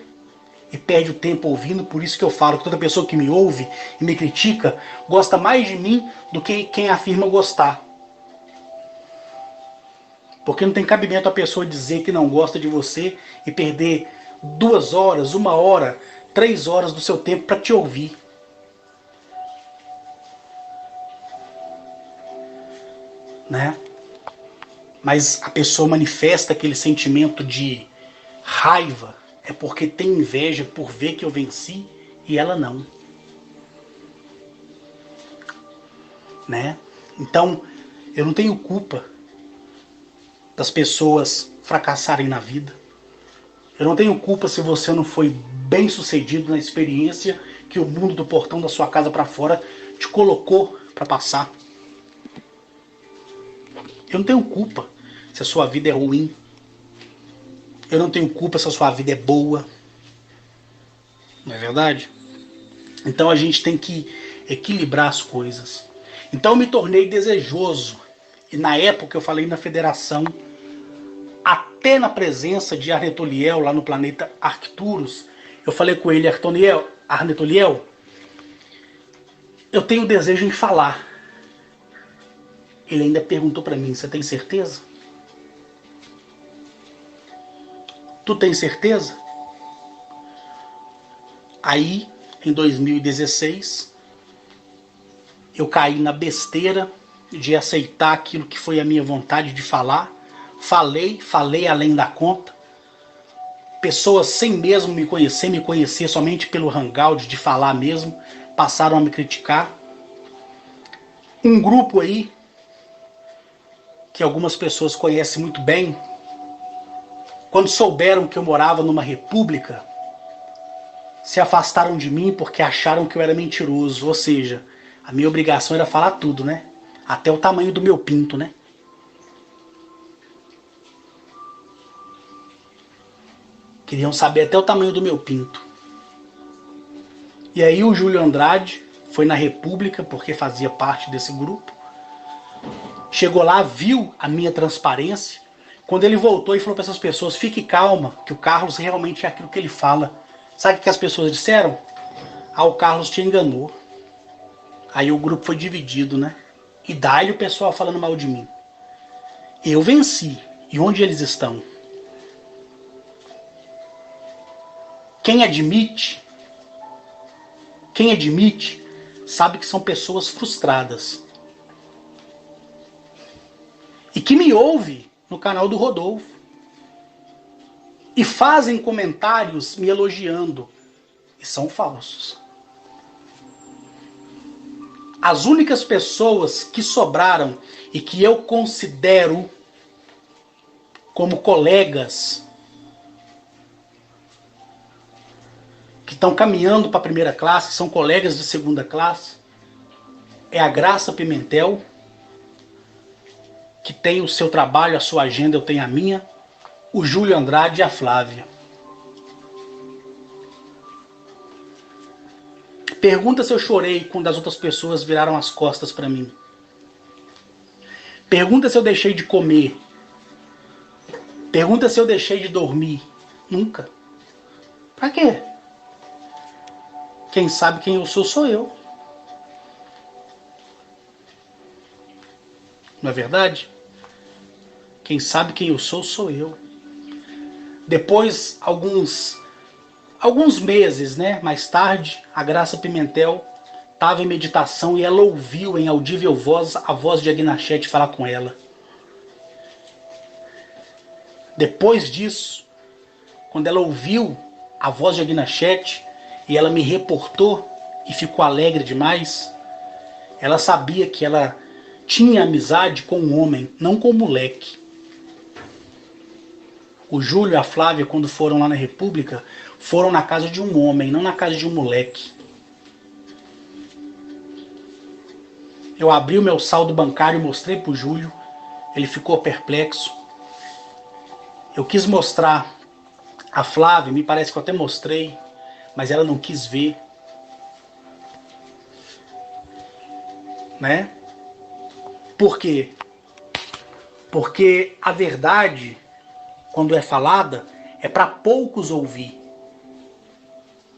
e perde o tempo ouvindo. Por isso que eu falo que toda pessoa que me ouve e me critica gosta mais de mim do que quem afirma gostar. Porque não tem cabimento a pessoa dizer que não gosta de você e perder 2 horas, 1 hora, 3 horas do seu tempo para te ouvir. Né? Mas a pessoa manifesta aquele sentimento de raiva, é porque tem inveja por ver que eu venci e ela não. Né? Então, eu não tenho culpa das pessoas fracassarem na vida. Eu não tenho culpa se você não foi bem sucedido na experiência que o mundo do portão da sua casa para fora te colocou para passar. Eu não tenho culpa se a sua vida é ruim. Eu não tenho culpa se a sua vida é boa. Não é verdade? Então a gente tem que equilibrar as coisas. Então eu me tornei desejoso. E na época eu falei na federação, até na presença de Arnetoliel lá no planeta Arcturus, eu falei com ele, Arnetoliel, eu tenho desejo em falar. Ele ainda perguntou para mim, você tem certeza? Tu tem certeza? Aí, em 2016, eu caí na besteira de aceitar aquilo que foi a minha vontade de falar. Falei além da conta. Pessoas sem mesmo me conhecer somente pelo hangout de falar mesmo, passaram a me criticar. Um grupo aí, que algumas pessoas conhecem muito bem, quando souberam que eu morava numa república, se afastaram de mim porque acharam que eu era mentiroso. Ou seja, a minha obrigação era falar tudo, né? Até o tamanho do meu pinto, né? Queriam saber até o tamanho do meu pinto. E aí o Júlio Andrade foi na República, porque fazia parte desse grupo. Chegou lá, viu a minha transparência. Quando ele voltou e falou para essas pessoas, fique calma, que o Carlos realmente é aquilo que ele fala. Sabe o que as pessoas disseram? Ah, o Carlos te enganou. Aí o grupo foi dividido, né? E daí o pessoal falando mal de mim. Eu venci. E onde eles estão? Quem admite, sabe que são pessoas frustradas. E que me ouve no canal do Rodolfo. E fazem comentários me elogiando. E são falsos. As únicas pessoas que sobraram e que eu considero como colegas que estão caminhando para a primeira classe, são colegas de segunda classe, é a Graça Pimentel, que tem o seu trabalho, a sua agenda, eu tenho a minha, o Júlio Andrade e a Flávia. Pergunta se eu chorei quando as outras pessoas viraram as costas para mim. Pergunta se eu deixei de comer. Pergunta se eu deixei de dormir. Nunca. Pra quê? Quem sabe quem eu sou eu. Não é verdade? Quem sabe quem eu sou eu. Depois, alguns meses, né, mais tarde, a Graça Pimentel estava em meditação e ela ouviu em audível voz a voz de Agnachete falar com ela. Depois disso, quando ela ouviu a voz de Agnachete e ela me reportou e ficou alegre demais, ela sabia que ela tinha amizade com um homem, não com um moleque. O Júlio e a Flávia, quando foram lá na República, foram na casa de um homem, não na casa de um moleque. Eu abri o meu saldo bancário e mostrei pro Júlio. Ele ficou perplexo. Eu quis mostrar a Flávia, me parece que eu até mostrei, mas ela não quis ver. Né? Por quê? Porque a verdade, quando é falada, é para poucos ouvir.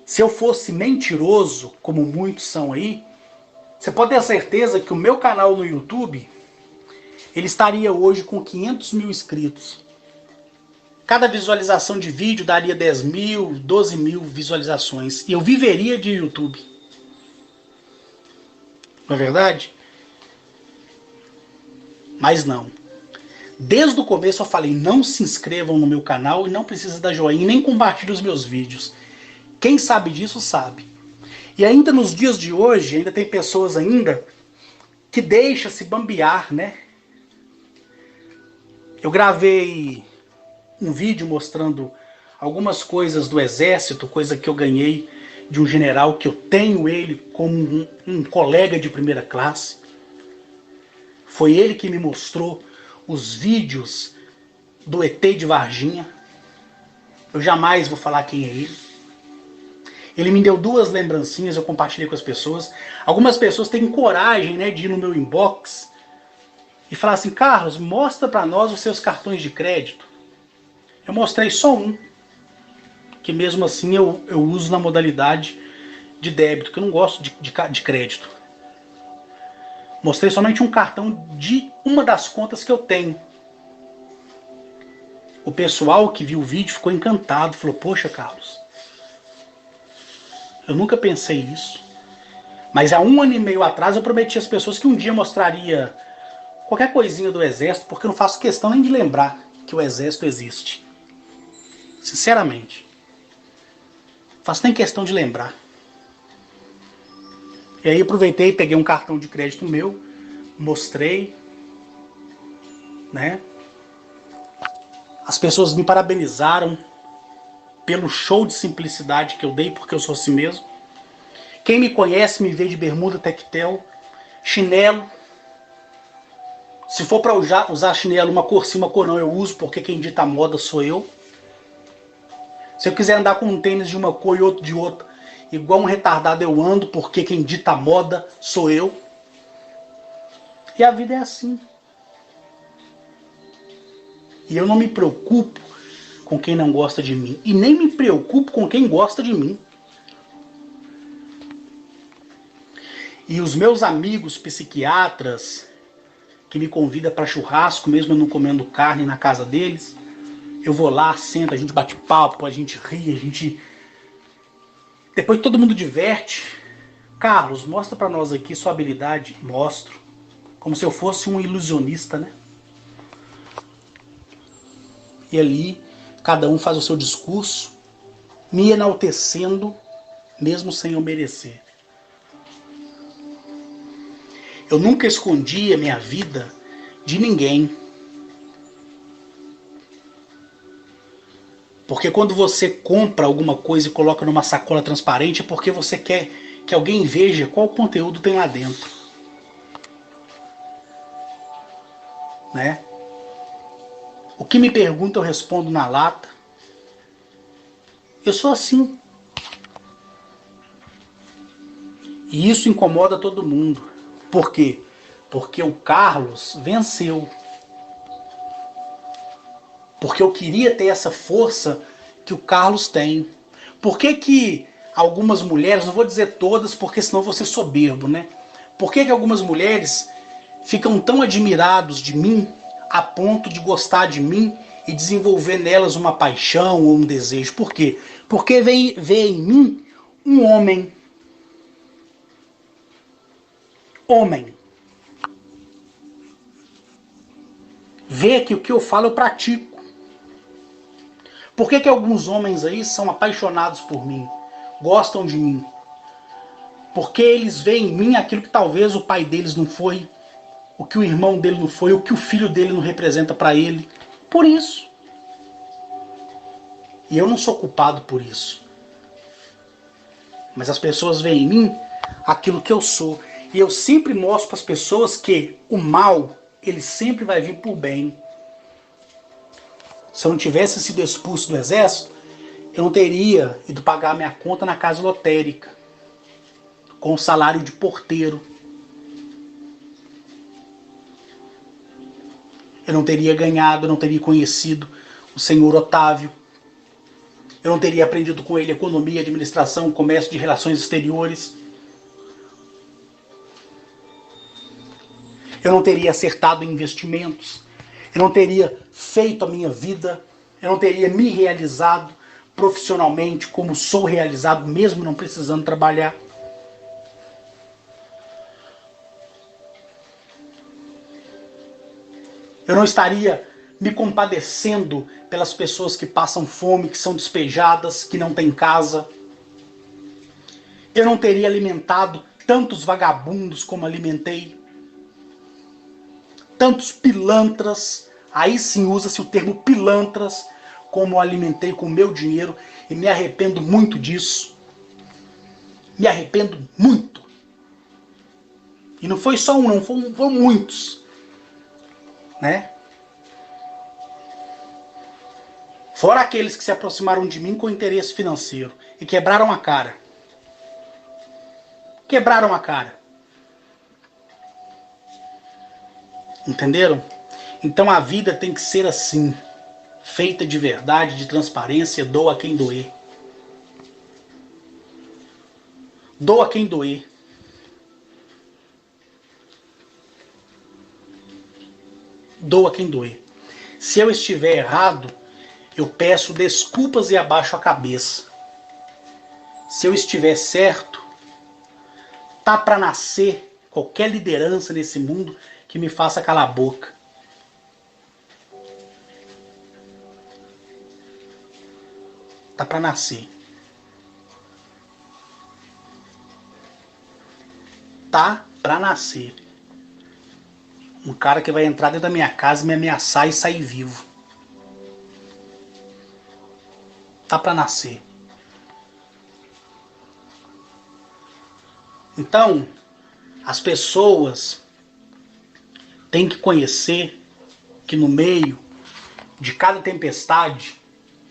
Se eu fosse mentiroso, como muitos são aí, você pode ter certeza que o meu canal no YouTube, ele estaria hoje com 500 mil inscritos. Cada visualização de vídeo daria 10 mil, 12 mil visualizações. E eu viveria de YouTube. Não é verdade? Mas não. Desde o começo eu falei, não se inscrevam no meu canal e não precisa dar joinha, nem compartilhe os meus vídeos. Quem sabe disso sabe. E ainda nos dias de hoje, ainda tem pessoas ainda que deixam se bambear, né? Eu gravei um vídeo mostrando algumas coisas do exército, coisa que eu ganhei de um general que eu tenho ele como um colega de primeira classe. Foi ele que me mostrou os vídeos do ET de Varginha. Eu jamais vou falar quem é ele. Ele me deu 2 lembrancinhas, eu compartilhei com as pessoas. Algumas pessoas têm coragem, né, de ir no meu inbox e falar assim, Carlos, mostra para nós os seus cartões de crédito. Eu mostrei só um, que mesmo assim eu uso na modalidade de débito, que eu não gosto de crédito. Mostrei somente um cartão de uma das contas que eu tenho. O pessoal que viu o vídeo ficou encantado, falou, poxa, Carlos, eu nunca pensei isso. Mas há 1 ano e meio atrás eu prometi às pessoas que um dia mostraria qualquer coisinha do exército, porque eu não faço questão nem de lembrar que o exército existe. Sinceramente. Não faço nem questão de lembrar. E aí aproveitei, peguei um cartão de crédito meu, mostrei, né? As pessoas me parabenizaram pelo show de simplicidade que eu dei, porque eu sou assim mesmo. Quem me conhece me vê de bermuda, tectel, chinelo. Se for para usar chinelo, uma cor sim, uma cor não, eu uso, porque quem dita a moda sou eu. Se eu quiser andar com um tênis de uma cor e outro de outra, igual um retardado eu ando, porque quem dita a moda sou eu. E a vida é assim. E eu não me preocupo com quem não gosta de mim. E nem me preocupo com quem gosta de mim. E os meus amigos psiquiatras, que me convidam para churrasco, mesmo eu não comendo carne na casa deles, eu vou lá, sento, a gente bate papo, a gente ri, a gente... Depois todo mundo diverte. Carlos, mostra para nós aqui sua habilidade. Mostro. Como se eu fosse um ilusionista, né? E ali, cada um faz o seu discurso, me enaltecendo, mesmo sem eu merecer. Eu nunca escondi a minha vida de ninguém. Porque quando você compra alguma coisa e coloca numa sacola transparente, é porque você quer que alguém veja qual conteúdo tem lá dentro. Né? O que me pergunta eu respondo na lata. Eu sou assim. E isso incomoda todo mundo. Por quê? Porque o Carlos venceu. Porque eu queria ter essa força que o Carlos tem. Por que que algumas mulheres, não vou dizer todas, porque senão eu vou ser soberbo, né? Por que que algumas mulheres ficam tão admirados de mim a ponto de gostar de mim e desenvolver nelas uma paixão ou um desejo? Por quê? Porque vê em mim um homem. Homem. Vê que o que eu falo eu pratico. Por que que alguns homens aí são apaixonados por mim? Gostam de mim? Porque eles veem em mim aquilo que talvez o pai deles não foi, o que o irmão dele não foi, o que o filho dele não representa para ele. Por isso. E eu não sou culpado por isso. Mas as pessoas veem em mim aquilo que eu sou. E eu sempre mostro para as pessoas que o mal, ele sempre vai vir por bem. Se eu não tivesse sido expulso do exército, eu não teria ido pagar minha conta na casa lotérica, com o salário de porteiro. Eu não teria ganhado, eu não teria conhecido o senhor Otávio. Eu não teria aprendido com ele economia, administração, comércio de relações exteriores. Eu não teria acertado em investimentos. Eu não teria feito a minha vida. Eu não teria me realizado profissionalmente como sou realizado, mesmo não precisando trabalhar. Eu não estaria me compadecendo pelas pessoas que passam fome, que são despejadas, que não têm casa. Eu não teria alimentado tantos vagabundos como alimentei. Tantos pilantras, aí sim usa-se o termo pilantras, como alimentei com o meu dinheiro, e me arrependo muito disso. Me arrependo muito. E não foi só um, não, foram muitos. Né? Fora aqueles que se aproximaram de mim com interesse financeiro e quebraram a cara. Quebraram a cara. Entenderam? Então a vida tem que ser assim, feita de verdade, de transparência, doa quem doer. Doa quem doer. Doa quem doer. Se eu estiver errado, eu peço desculpas e abaixo a cabeça. Se eu estiver certo, tá para nascer qualquer liderança nesse mundo que me faça calar a boca. Tá para nascer. tá pra nascer. Um cara que vai entrar dentro da minha casa, me ameaçar e sair vivo. Tá pra nascer. Então, as pessoas têm que conhecer que no meio de cada tempestade,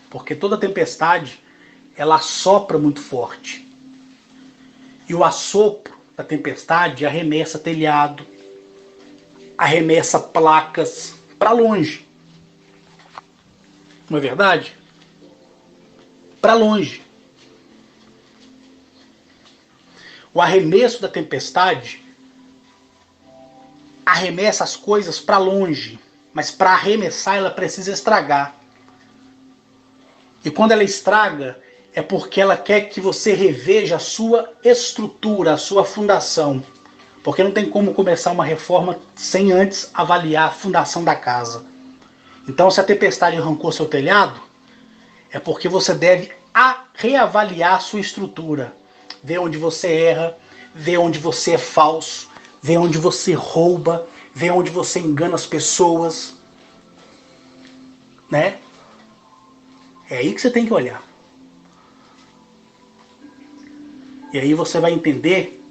porque toda tempestade ela assopra muito forte. E o assopro da tempestade arremessa telhado, arremessa placas para longe. Não é verdade? Para longe. O arremesso da tempestade arremessa as coisas para longe, mas para arremessar ela precisa estragar. E quando ela estraga, é porque ela quer que você reveja a sua estrutura, a sua fundação. Porque não tem como começar uma reforma sem antes avaliar a fundação da casa. Então, se a tempestade arrancou seu telhado, é porque você deve reavaliar a sua estrutura. Ver onde você erra, ver onde você é falso, ver onde você rouba, ver onde você engana as pessoas. Né? É aí que você tem que olhar. E aí você vai entender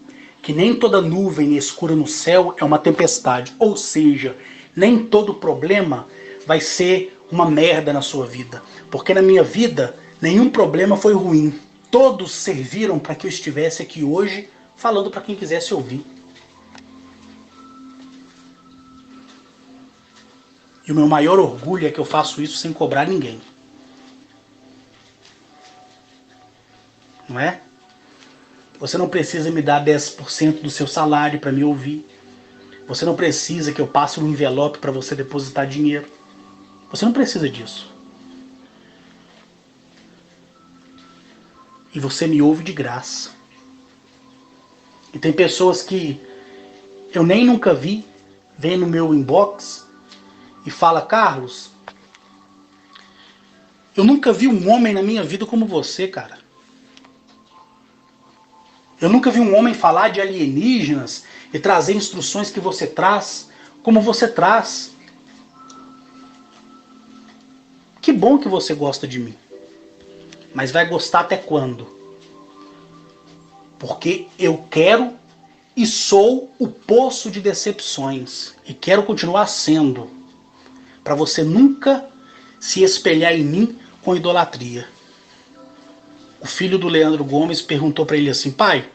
que nem toda nuvem escura no céu é uma tempestade. Ou seja, nem todo problema vai ser uma merda na sua vida. Porque na minha vida, nenhum problema foi ruim. Todos serviram para que eu estivesse aqui hoje, falando para quem quisesse ouvir. E o meu maior orgulho é que eu faço isso sem cobrar ninguém. Não é? Você não precisa me dar 10% do seu salário para me ouvir. Você não precisa que eu passe um envelope para você depositar dinheiro. Você não precisa disso. E você me ouve de graça. E tem pessoas que eu nem nunca vi, vem no meu inbox e fala: Carlos, eu nunca vi um homem na minha vida como você, cara. Eu nunca vi um homem falar de alienígenas e trazer instruções que você traz, como você traz. Que bom que você gosta de mim. Mas vai gostar até quando? Porque eu quero e sou o poço de decepções. E quero continuar sendo. Para você nunca se espelhar em mim com idolatria. O filho do Leandro Gomes perguntou para ele assim: pai,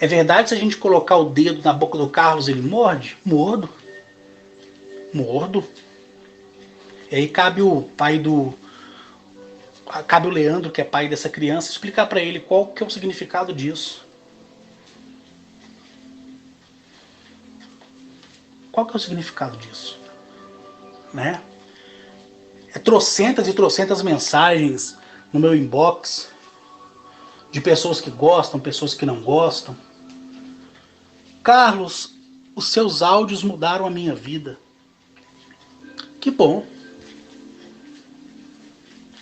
é verdade se a gente colocar o dedo na boca do Carlos ele morde? Mordo. Mordo. E aí cabe o Leandro, que é pai dessa criança, explicar para ele qual que é o significado disso. Qual que é o significado disso? Né? É trocentas e trocentas mensagens no meu inbox de pessoas que gostam, pessoas que não gostam. Carlos, os seus áudios mudaram a minha vida. Que bom.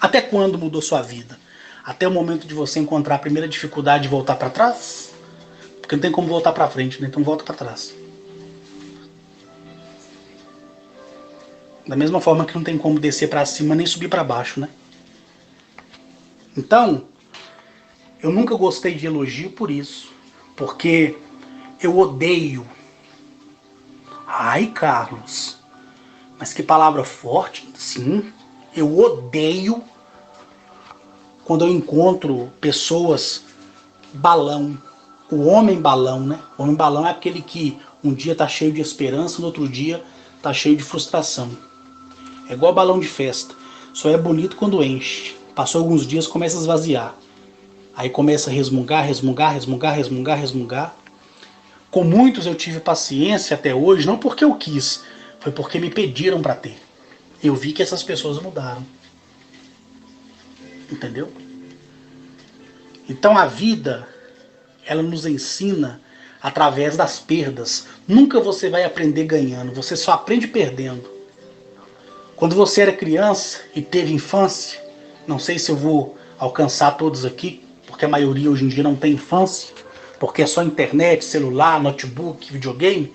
Até quando mudou sua vida? Até o momento de você encontrar a primeira dificuldade e voltar para trás? Porque não tem como voltar para frente, né? Então volta para trás. Da mesma forma que não tem como descer para cima nem subir para baixo, né? Então, eu nunca gostei de elogio por isso. Porque eu odeio. Ai, Carlos. Mas que palavra forte. Sim, eu odeio quando eu encontro pessoas balão. O homem balão, né? O homem balão é aquele que um dia tá cheio de esperança, no outro dia tá cheio de frustração. É igual balão de festa. Só é bonito quando enche. Passou alguns dias, começa a esvaziar. Aí começa a resmungar, resmungar, resmungar, resmungar, resmungar. Com muitos eu tive paciência até hoje, não porque eu quis, foi porque me pediram para ter. Eu vi que essas pessoas mudaram. Entendeu? Então a vida, ela nos ensina através das perdas. Nunca você vai aprender ganhando, você só aprende perdendo. Quando você era criança e teve infância, não sei se eu vou alcançar todos aqui, porque a maioria hoje em dia não tem infância, porque é só internet, celular, notebook, videogame.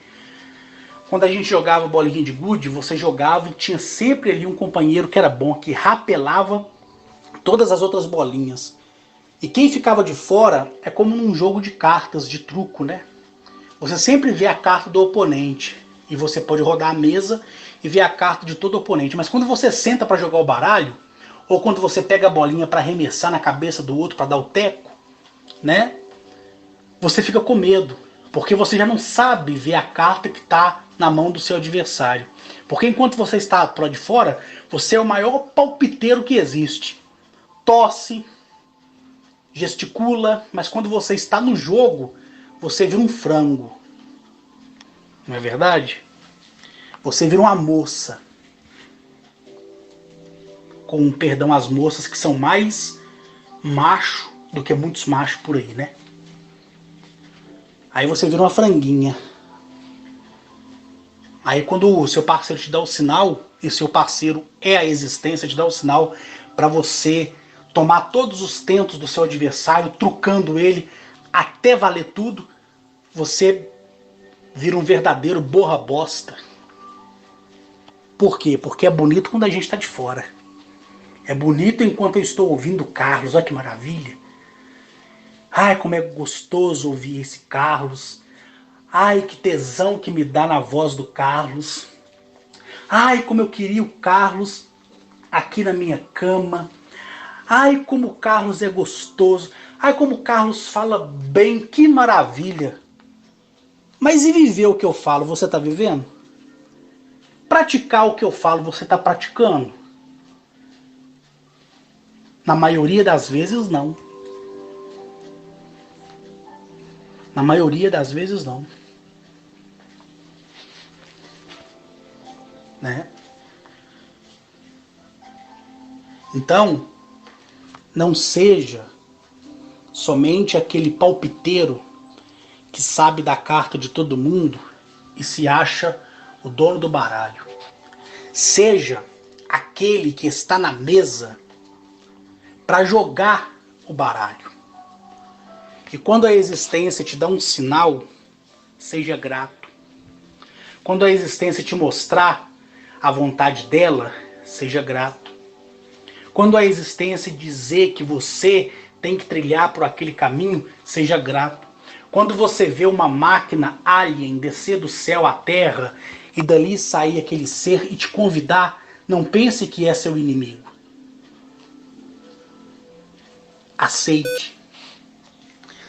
Quando a gente jogava bolinha de gude, você jogava e tinha sempre ali um companheiro que era bom, que rapelava todas as outras bolinhas. E quem ficava de fora é como num jogo de cartas, de truco, né? Você sempre vê a carta do oponente e você pode rodar a mesa e ver a carta de todo oponente. Mas quando você senta para jogar o baralho, ou quando você pega a bolinha para arremessar na cabeça do outro para dar o teco, né? Você fica com medo, porque você já não sabe ver a carta que está na mão do seu adversário. Porque enquanto você está pro lado de fora, você é o maior palpiteiro que existe. Tosse, gesticula, mas quando você está no jogo, você vira um frango. Não é verdade? Você vira uma moça. Com perdão às moças que são mais macho do que muitos machos por aí, né? Aí você vira uma franguinha. Aí quando o seu parceiro te dá o sinal, e seu parceiro é a existência, te dá o sinal para você tomar todos os tentos do seu adversário, trucando ele até valer tudo, você vira um verdadeiro borra-bosta. Por quê? Porque é bonito quando a gente está de fora. É bonito enquanto eu estou ouvindo o Carlos, olha que maravilha. Ai, como é gostoso ouvir esse Carlos. Ai, que tesão que me dá na voz do Carlos. Ai, como eu queria o Carlos aqui na minha cama. Ai, como o Carlos é gostoso. Ai, como o Carlos fala bem, que maravilha. Mas e viver o que eu falo, você está vivendo? Praticar o que eu falo, você está praticando? Na maioria das vezes, não. Na maioria das vezes, não. Né? Então, não seja somente aquele palpiteiro que sabe da carta de todo mundo e se acha o dono do baralho. Seja aquele que está na mesa para jogar o baralho. E quando a existência te dá um sinal, seja grato. Quando a existência te mostrar a vontade dela, seja grato. Quando a existência dizer que você tem que trilhar por aquele caminho, seja grato. Quando você vê uma máquina alien descer do céu à terra e dali sair aquele ser e te convidar, não pense que é seu inimigo. Aceite.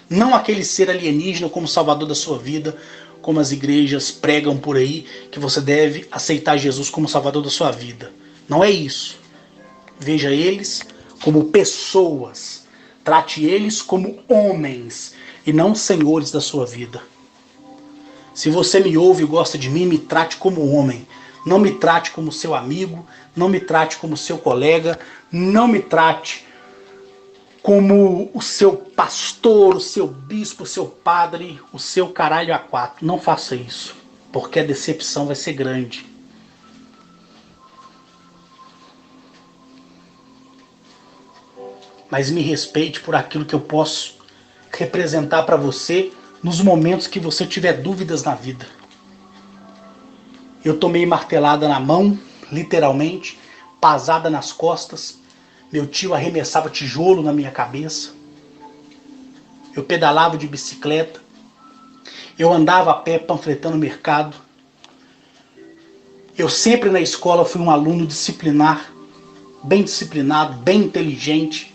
Não aquele ser alienígena como salvador da sua vida, como as igrejas pregam por aí, que você deve aceitar Jesus como salvador da sua vida. Não é isso. Veja eles como pessoas. Trate eles como homens e não senhores da sua vida. Se você me ouve e gosta de mim, me trate como homem. Não me trate como seu amigo, não me trate como seu colega, não me trate como o seu pastor, o seu bispo, o seu padre, o seu caralho a quatro. Não faça isso, porque a decepção vai ser grande. Mas me respeite por aquilo que eu posso representar para você nos momentos que você tiver dúvidas na vida. Eu tomei martelada na mão, literalmente, pasada nas costas. Meu tio arremessava tijolo na minha cabeça. Eu pedalava de bicicleta. Eu andava a pé panfletando o mercado. Eu sempre na escola fui um aluno disciplinar, bem disciplinado, bem inteligente.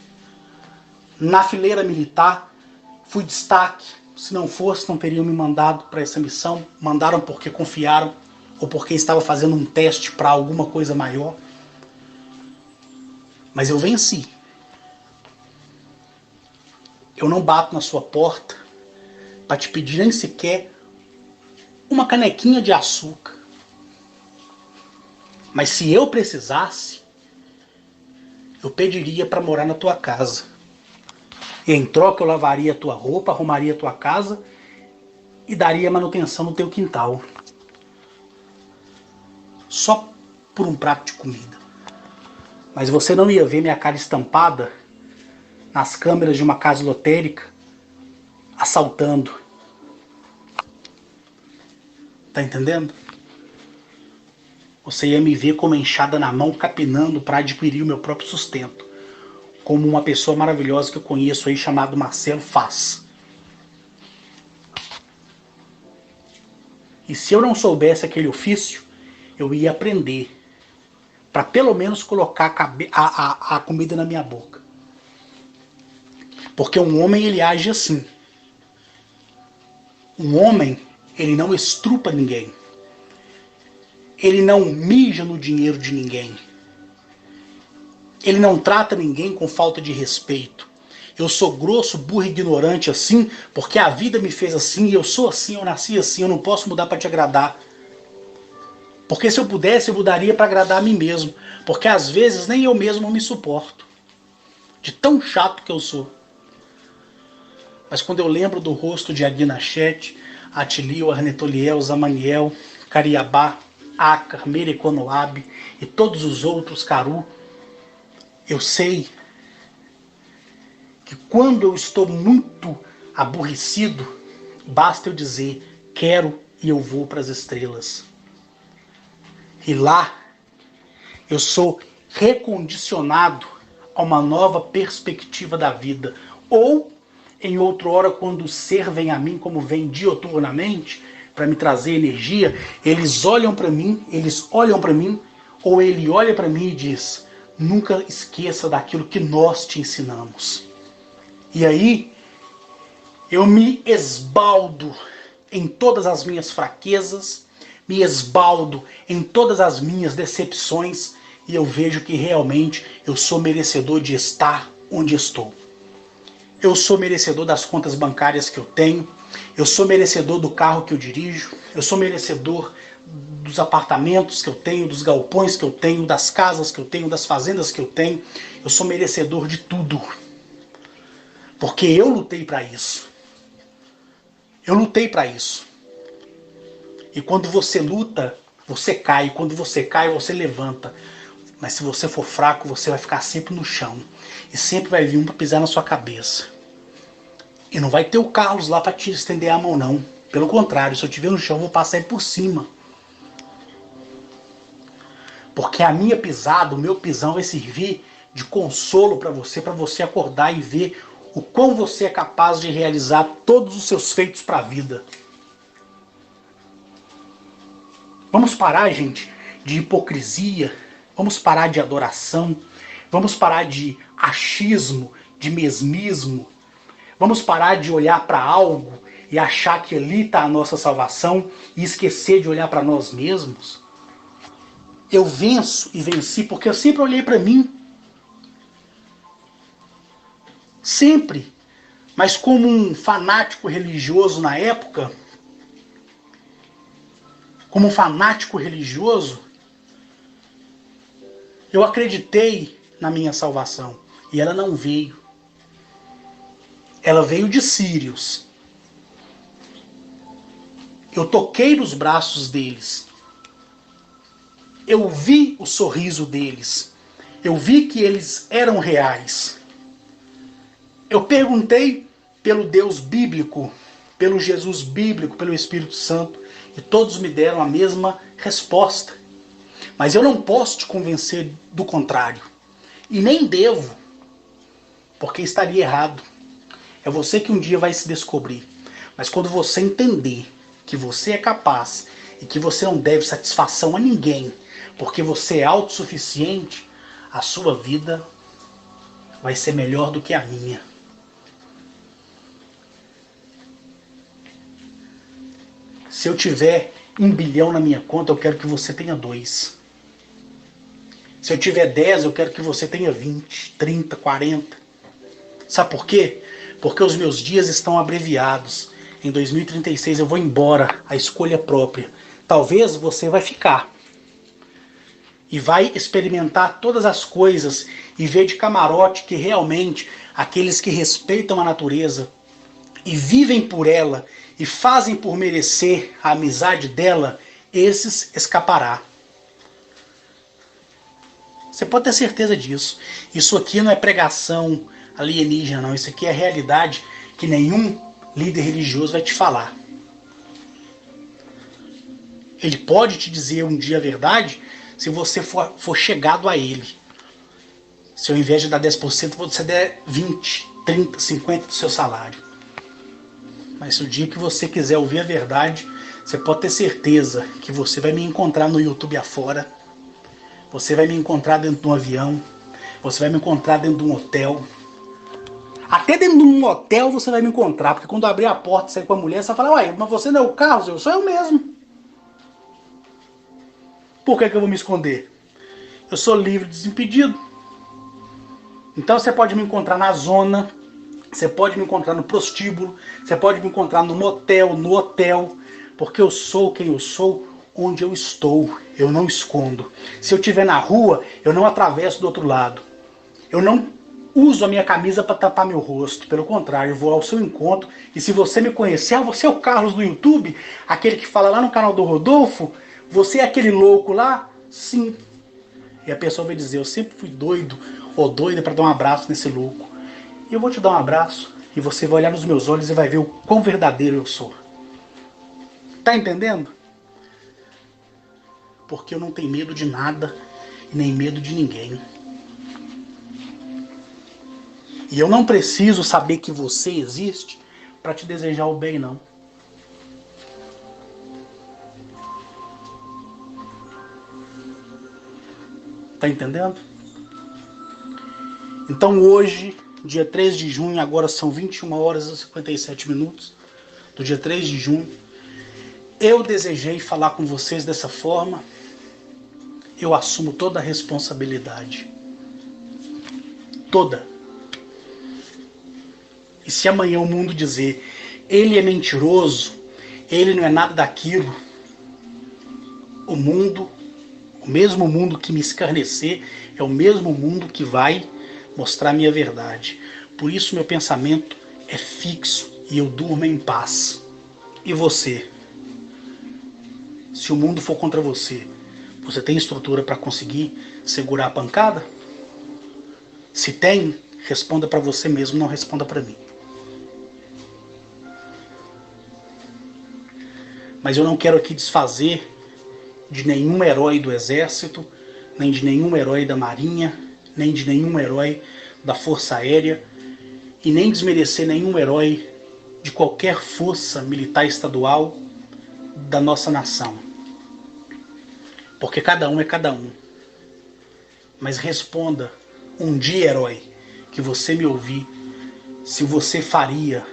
Na fileira militar, fui destaque. Se não fosse, não teriam me mandado para essa missão. Mandaram porque confiaram ou porque estava fazendo um teste para alguma coisa maior. Mas eu venci. Eu não bato na sua porta para te pedir nem sequer uma canequinha de açúcar. Mas se eu precisasse, eu pediria para morar na tua casa. E em troca eu lavaria a tua roupa, arrumaria a tua casa e daria manutenção no teu quintal. Só por um prato de comida. Mas você não ia ver minha cara estampada nas câmeras de uma casa lotérica assaltando. Tá entendendo? Você ia me ver com uma enxada na mão, capinando para adquirir o meu próprio sustento. Como uma pessoa maravilhosa que eu conheço aí, chamado Marcelo, faz. E se eu não soubesse aquele ofício, eu ia aprender. Para pelo menos colocar a comida na minha boca. Porque um homem, ele age assim. Um homem, ele não estrupa ninguém. Ele não mija no dinheiro de ninguém. Ele não trata ninguém com falta de respeito. Eu sou grosso, burro e ignorante assim, porque a vida me fez assim, eu sou assim, eu nasci assim, eu não posso mudar para te agradar. Porque se eu pudesse, eu mudaria para agradar a mim mesmo. Porque às vezes nem eu mesmo me suporto. De tão chato que eu sou. Mas quando eu lembro do rosto de Aguinachete, Atilio, Arnetoliel, Zamaniel, Cariabá, Acar, Mereconoabe e todos os outros Caru, eu sei que quando eu estou muito aborrecido, basta eu dizer, quero e eu vou para as estrelas. E lá eu sou recondicionado a uma nova perspectiva da vida. Ou, em outra hora, quando o ser vem a mim como vem dioturnamente, para me trazer energia, eles olham para mim, ou ele olha para mim e diz, nunca esqueça daquilo que nós te ensinamos. E aí, eu me esbaldo em todas as minhas fraquezas, me esbaldo em todas as minhas decepções, e eu vejo que realmente eu sou merecedor de estar onde estou. Eu sou merecedor das contas bancárias que eu tenho, eu sou merecedor do carro que eu dirijo, eu sou merecedor dos apartamentos que eu tenho, dos galpões que eu tenho, das casas que eu tenho, das fazendas que eu tenho. Eu sou merecedor de tudo. Porque eu lutei para isso. Eu lutei para isso. E quando você luta, você cai. Quando você cai, você levanta. Mas se você for fraco, você vai ficar sempre no chão. E sempre vai vir um para pisar na sua cabeça. E não vai ter o Carlos lá para te estender a mão, não. Pelo contrário, se eu estiver no chão, eu vou passar aí por cima. Porque a minha pisada, o meu pisão vai servir de consolo para você acordar e ver o quão você é capaz de realizar todos os seus feitos para a vida. Vamos parar, gente, de hipocrisia, vamos parar de adoração, vamos parar de achismo, de mesmismo, vamos parar de olhar para algo e achar que ali está a nossa salvação e esquecer de olhar para nós mesmos. Eu venço e venci porque eu sempre olhei para mim. Sempre. Mas como um fanático religioso na época, eu acreditei na minha salvação. E ela não veio. Ela veio de Sírios. Eu toquei nos braços deles. Eu vi o sorriso deles. Eu vi que eles eram reais. Eu perguntei pelo Deus bíblico, pelo Jesus bíblico, pelo Espírito Santo, e todos me deram a mesma resposta. Mas eu não posso te convencer do contrário. E nem devo, porque estaria errado. É você que um dia vai se descobrir. Mas quando você entender que você é capaz e que você não deve satisfação a ninguém, porque você é autossuficiente, a sua vida vai ser melhor do que a minha. Se eu tiver 1 bilhão na minha conta, eu quero que você tenha 2. Se eu tiver 10, eu quero que você tenha 20, 30, 40. Sabe por quê? Porque os meus dias estão abreviados. Em 2036 eu vou embora, a escolha própria. Talvez você vai ficar. E vai experimentar todas as coisas e ver de camarote que realmente aqueles que respeitam a natureza e vivem por ela e fazem por merecer a amizade dela, esses escapará. Você pode ter certeza disso. Isso aqui não é pregação alienígena, não. Isso aqui é realidade que nenhum líder religioso vai te falar. Ele pode te dizer um dia a verdade se você for chegado a ele. Se ao invés de dar 10%, você der 20, 30, 50% do seu salário. Mas se o dia que você quiser ouvir a verdade, você pode ter certeza que você vai me encontrar no YouTube afora. Você vai me encontrar dentro de um avião. Você vai me encontrar dentro de um hotel. Até dentro de um hotel você vai me encontrar. Porque quando eu abrir a porta e sair com a mulher, você vai falar: uai, mas você não é o Carlos? Eu sou eu mesmo. Por que eu vou me esconder? Eu sou livre, desimpedido. Então você pode me encontrar na zona, você pode me encontrar no prostíbulo, você pode me encontrar no motel, no hotel, porque eu sou quem eu sou, onde eu estou. Eu não escondo. Se eu estiver na rua, eu não atravesso do outro lado. Eu não uso a minha camisa para tapar meu rosto. Pelo contrário, eu vou ao seu encontro. E se você me conhecer, você é o Carlos do YouTube, aquele que fala lá no canal do Rodolfo. Você é aquele louco lá? Sim. E a pessoa vai dizer: eu sempre fui doido ou doida para dar um abraço nesse louco. E eu vou te dar um abraço e você vai olhar nos meus olhos e vai ver o quão verdadeiro eu sou. Tá entendendo? Porque eu não tenho medo de nada e nem medo de ninguém. E eu não preciso saber que você existe para te desejar o bem, não. Tá entendendo? Então hoje, dia 3 de junho, agora são 21 horas e 57 minutos, do dia 3 de junho, eu desejei falar com vocês dessa forma. Eu assumo toda a responsabilidade. Toda. E se amanhã o mundo dizer: ele é mentiroso, ele não é nada daquilo, o mundo, o mesmo mundo que me escarnecer, é o mesmo mundo que vai mostrar a minha verdade. Por isso meu pensamento é fixo e eu durmo em paz. E você? Se o mundo for contra você, você tem estrutura para conseguir segurar a pancada? Se tem, responda para você mesmo, não responda para mim. Mas eu não quero aqui desfazer de nenhum herói do exército, nem de nenhum herói da marinha, nem de nenhum herói da força aérea, e nem desmerecer nenhum herói de qualquer força militar estadual da nossa nação. Porque cada um é cada um. Mas responda um dia, herói, que você me ouvir, se você faria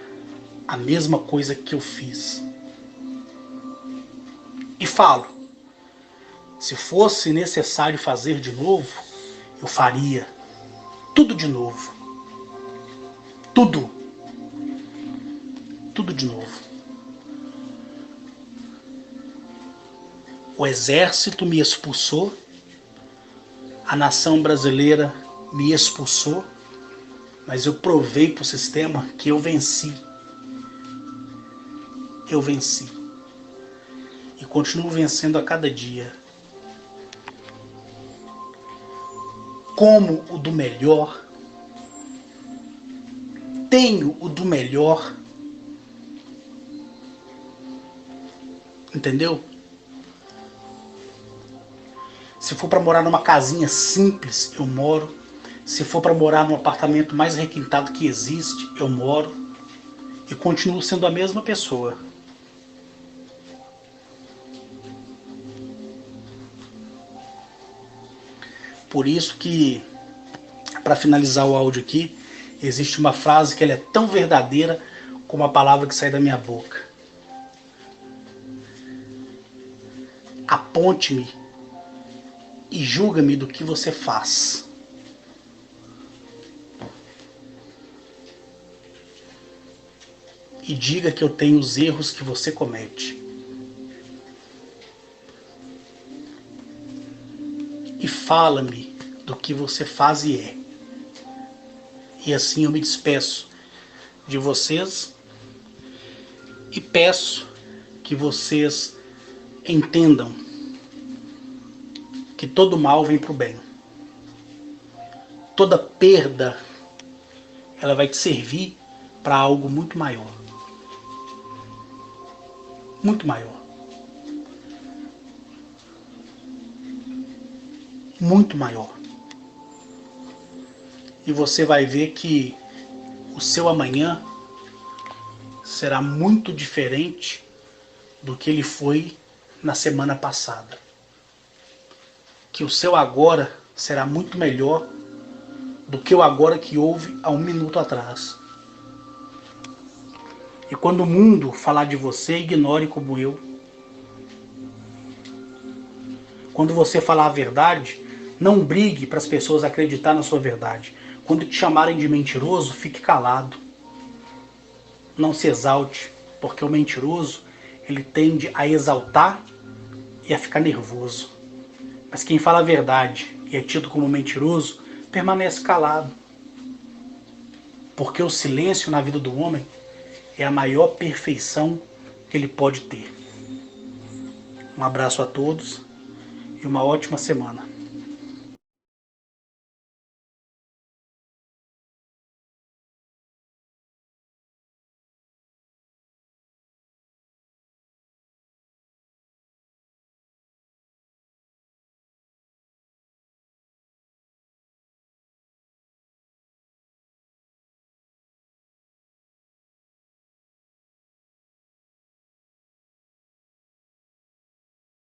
a mesma coisa que eu fiz. E falo, se fosse necessário fazer de novo, eu faria tudo de novo. Tudo. Tudo de novo. O exército me expulsou, a nação brasileira me expulsou, mas eu provei para o sistema que eu venci. Eu venci. E continuo vencendo a cada dia. Como o do melhor, tenho o do melhor. Entendeu? Se for para morar numa casinha simples, eu moro. Se for para morar num apartamento mais requintado que existe, eu moro. E continuo sendo a mesma pessoa. Por isso que, para finalizar o áudio aqui, existe uma frase que ela é tão verdadeira como a palavra que sai da minha boca. Aponte-me e julga-me do que você faz. E diga que eu tenho os erros que você comete. E fala-me do que você faz e é. E assim eu me despeço de vocês e peço que vocês entendam que todo mal vem para o bem. Toda perda, ela vai te servir para algo muito maior. muito maior. Muito maior. E você vai ver que o seu amanhã será muito diferente do que ele foi na semana passada. Que o seu agora será muito melhor do que o agora que houve há um minuto atrás. E quando o mundo falar de você, ignore como eu. Quando você falar a verdade, não brigue para as pessoas acreditar na sua verdade. Quando te chamarem de mentiroso, fique calado. Não se exalte, porque o mentiroso, ele tende a exaltar e a ficar nervoso. Mas quem fala a verdade e é tido como mentiroso, permanece calado. Porque o silêncio na vida do homem é a maior perfeição que ele pode ter. Um abraço a todos e uma ótima semana.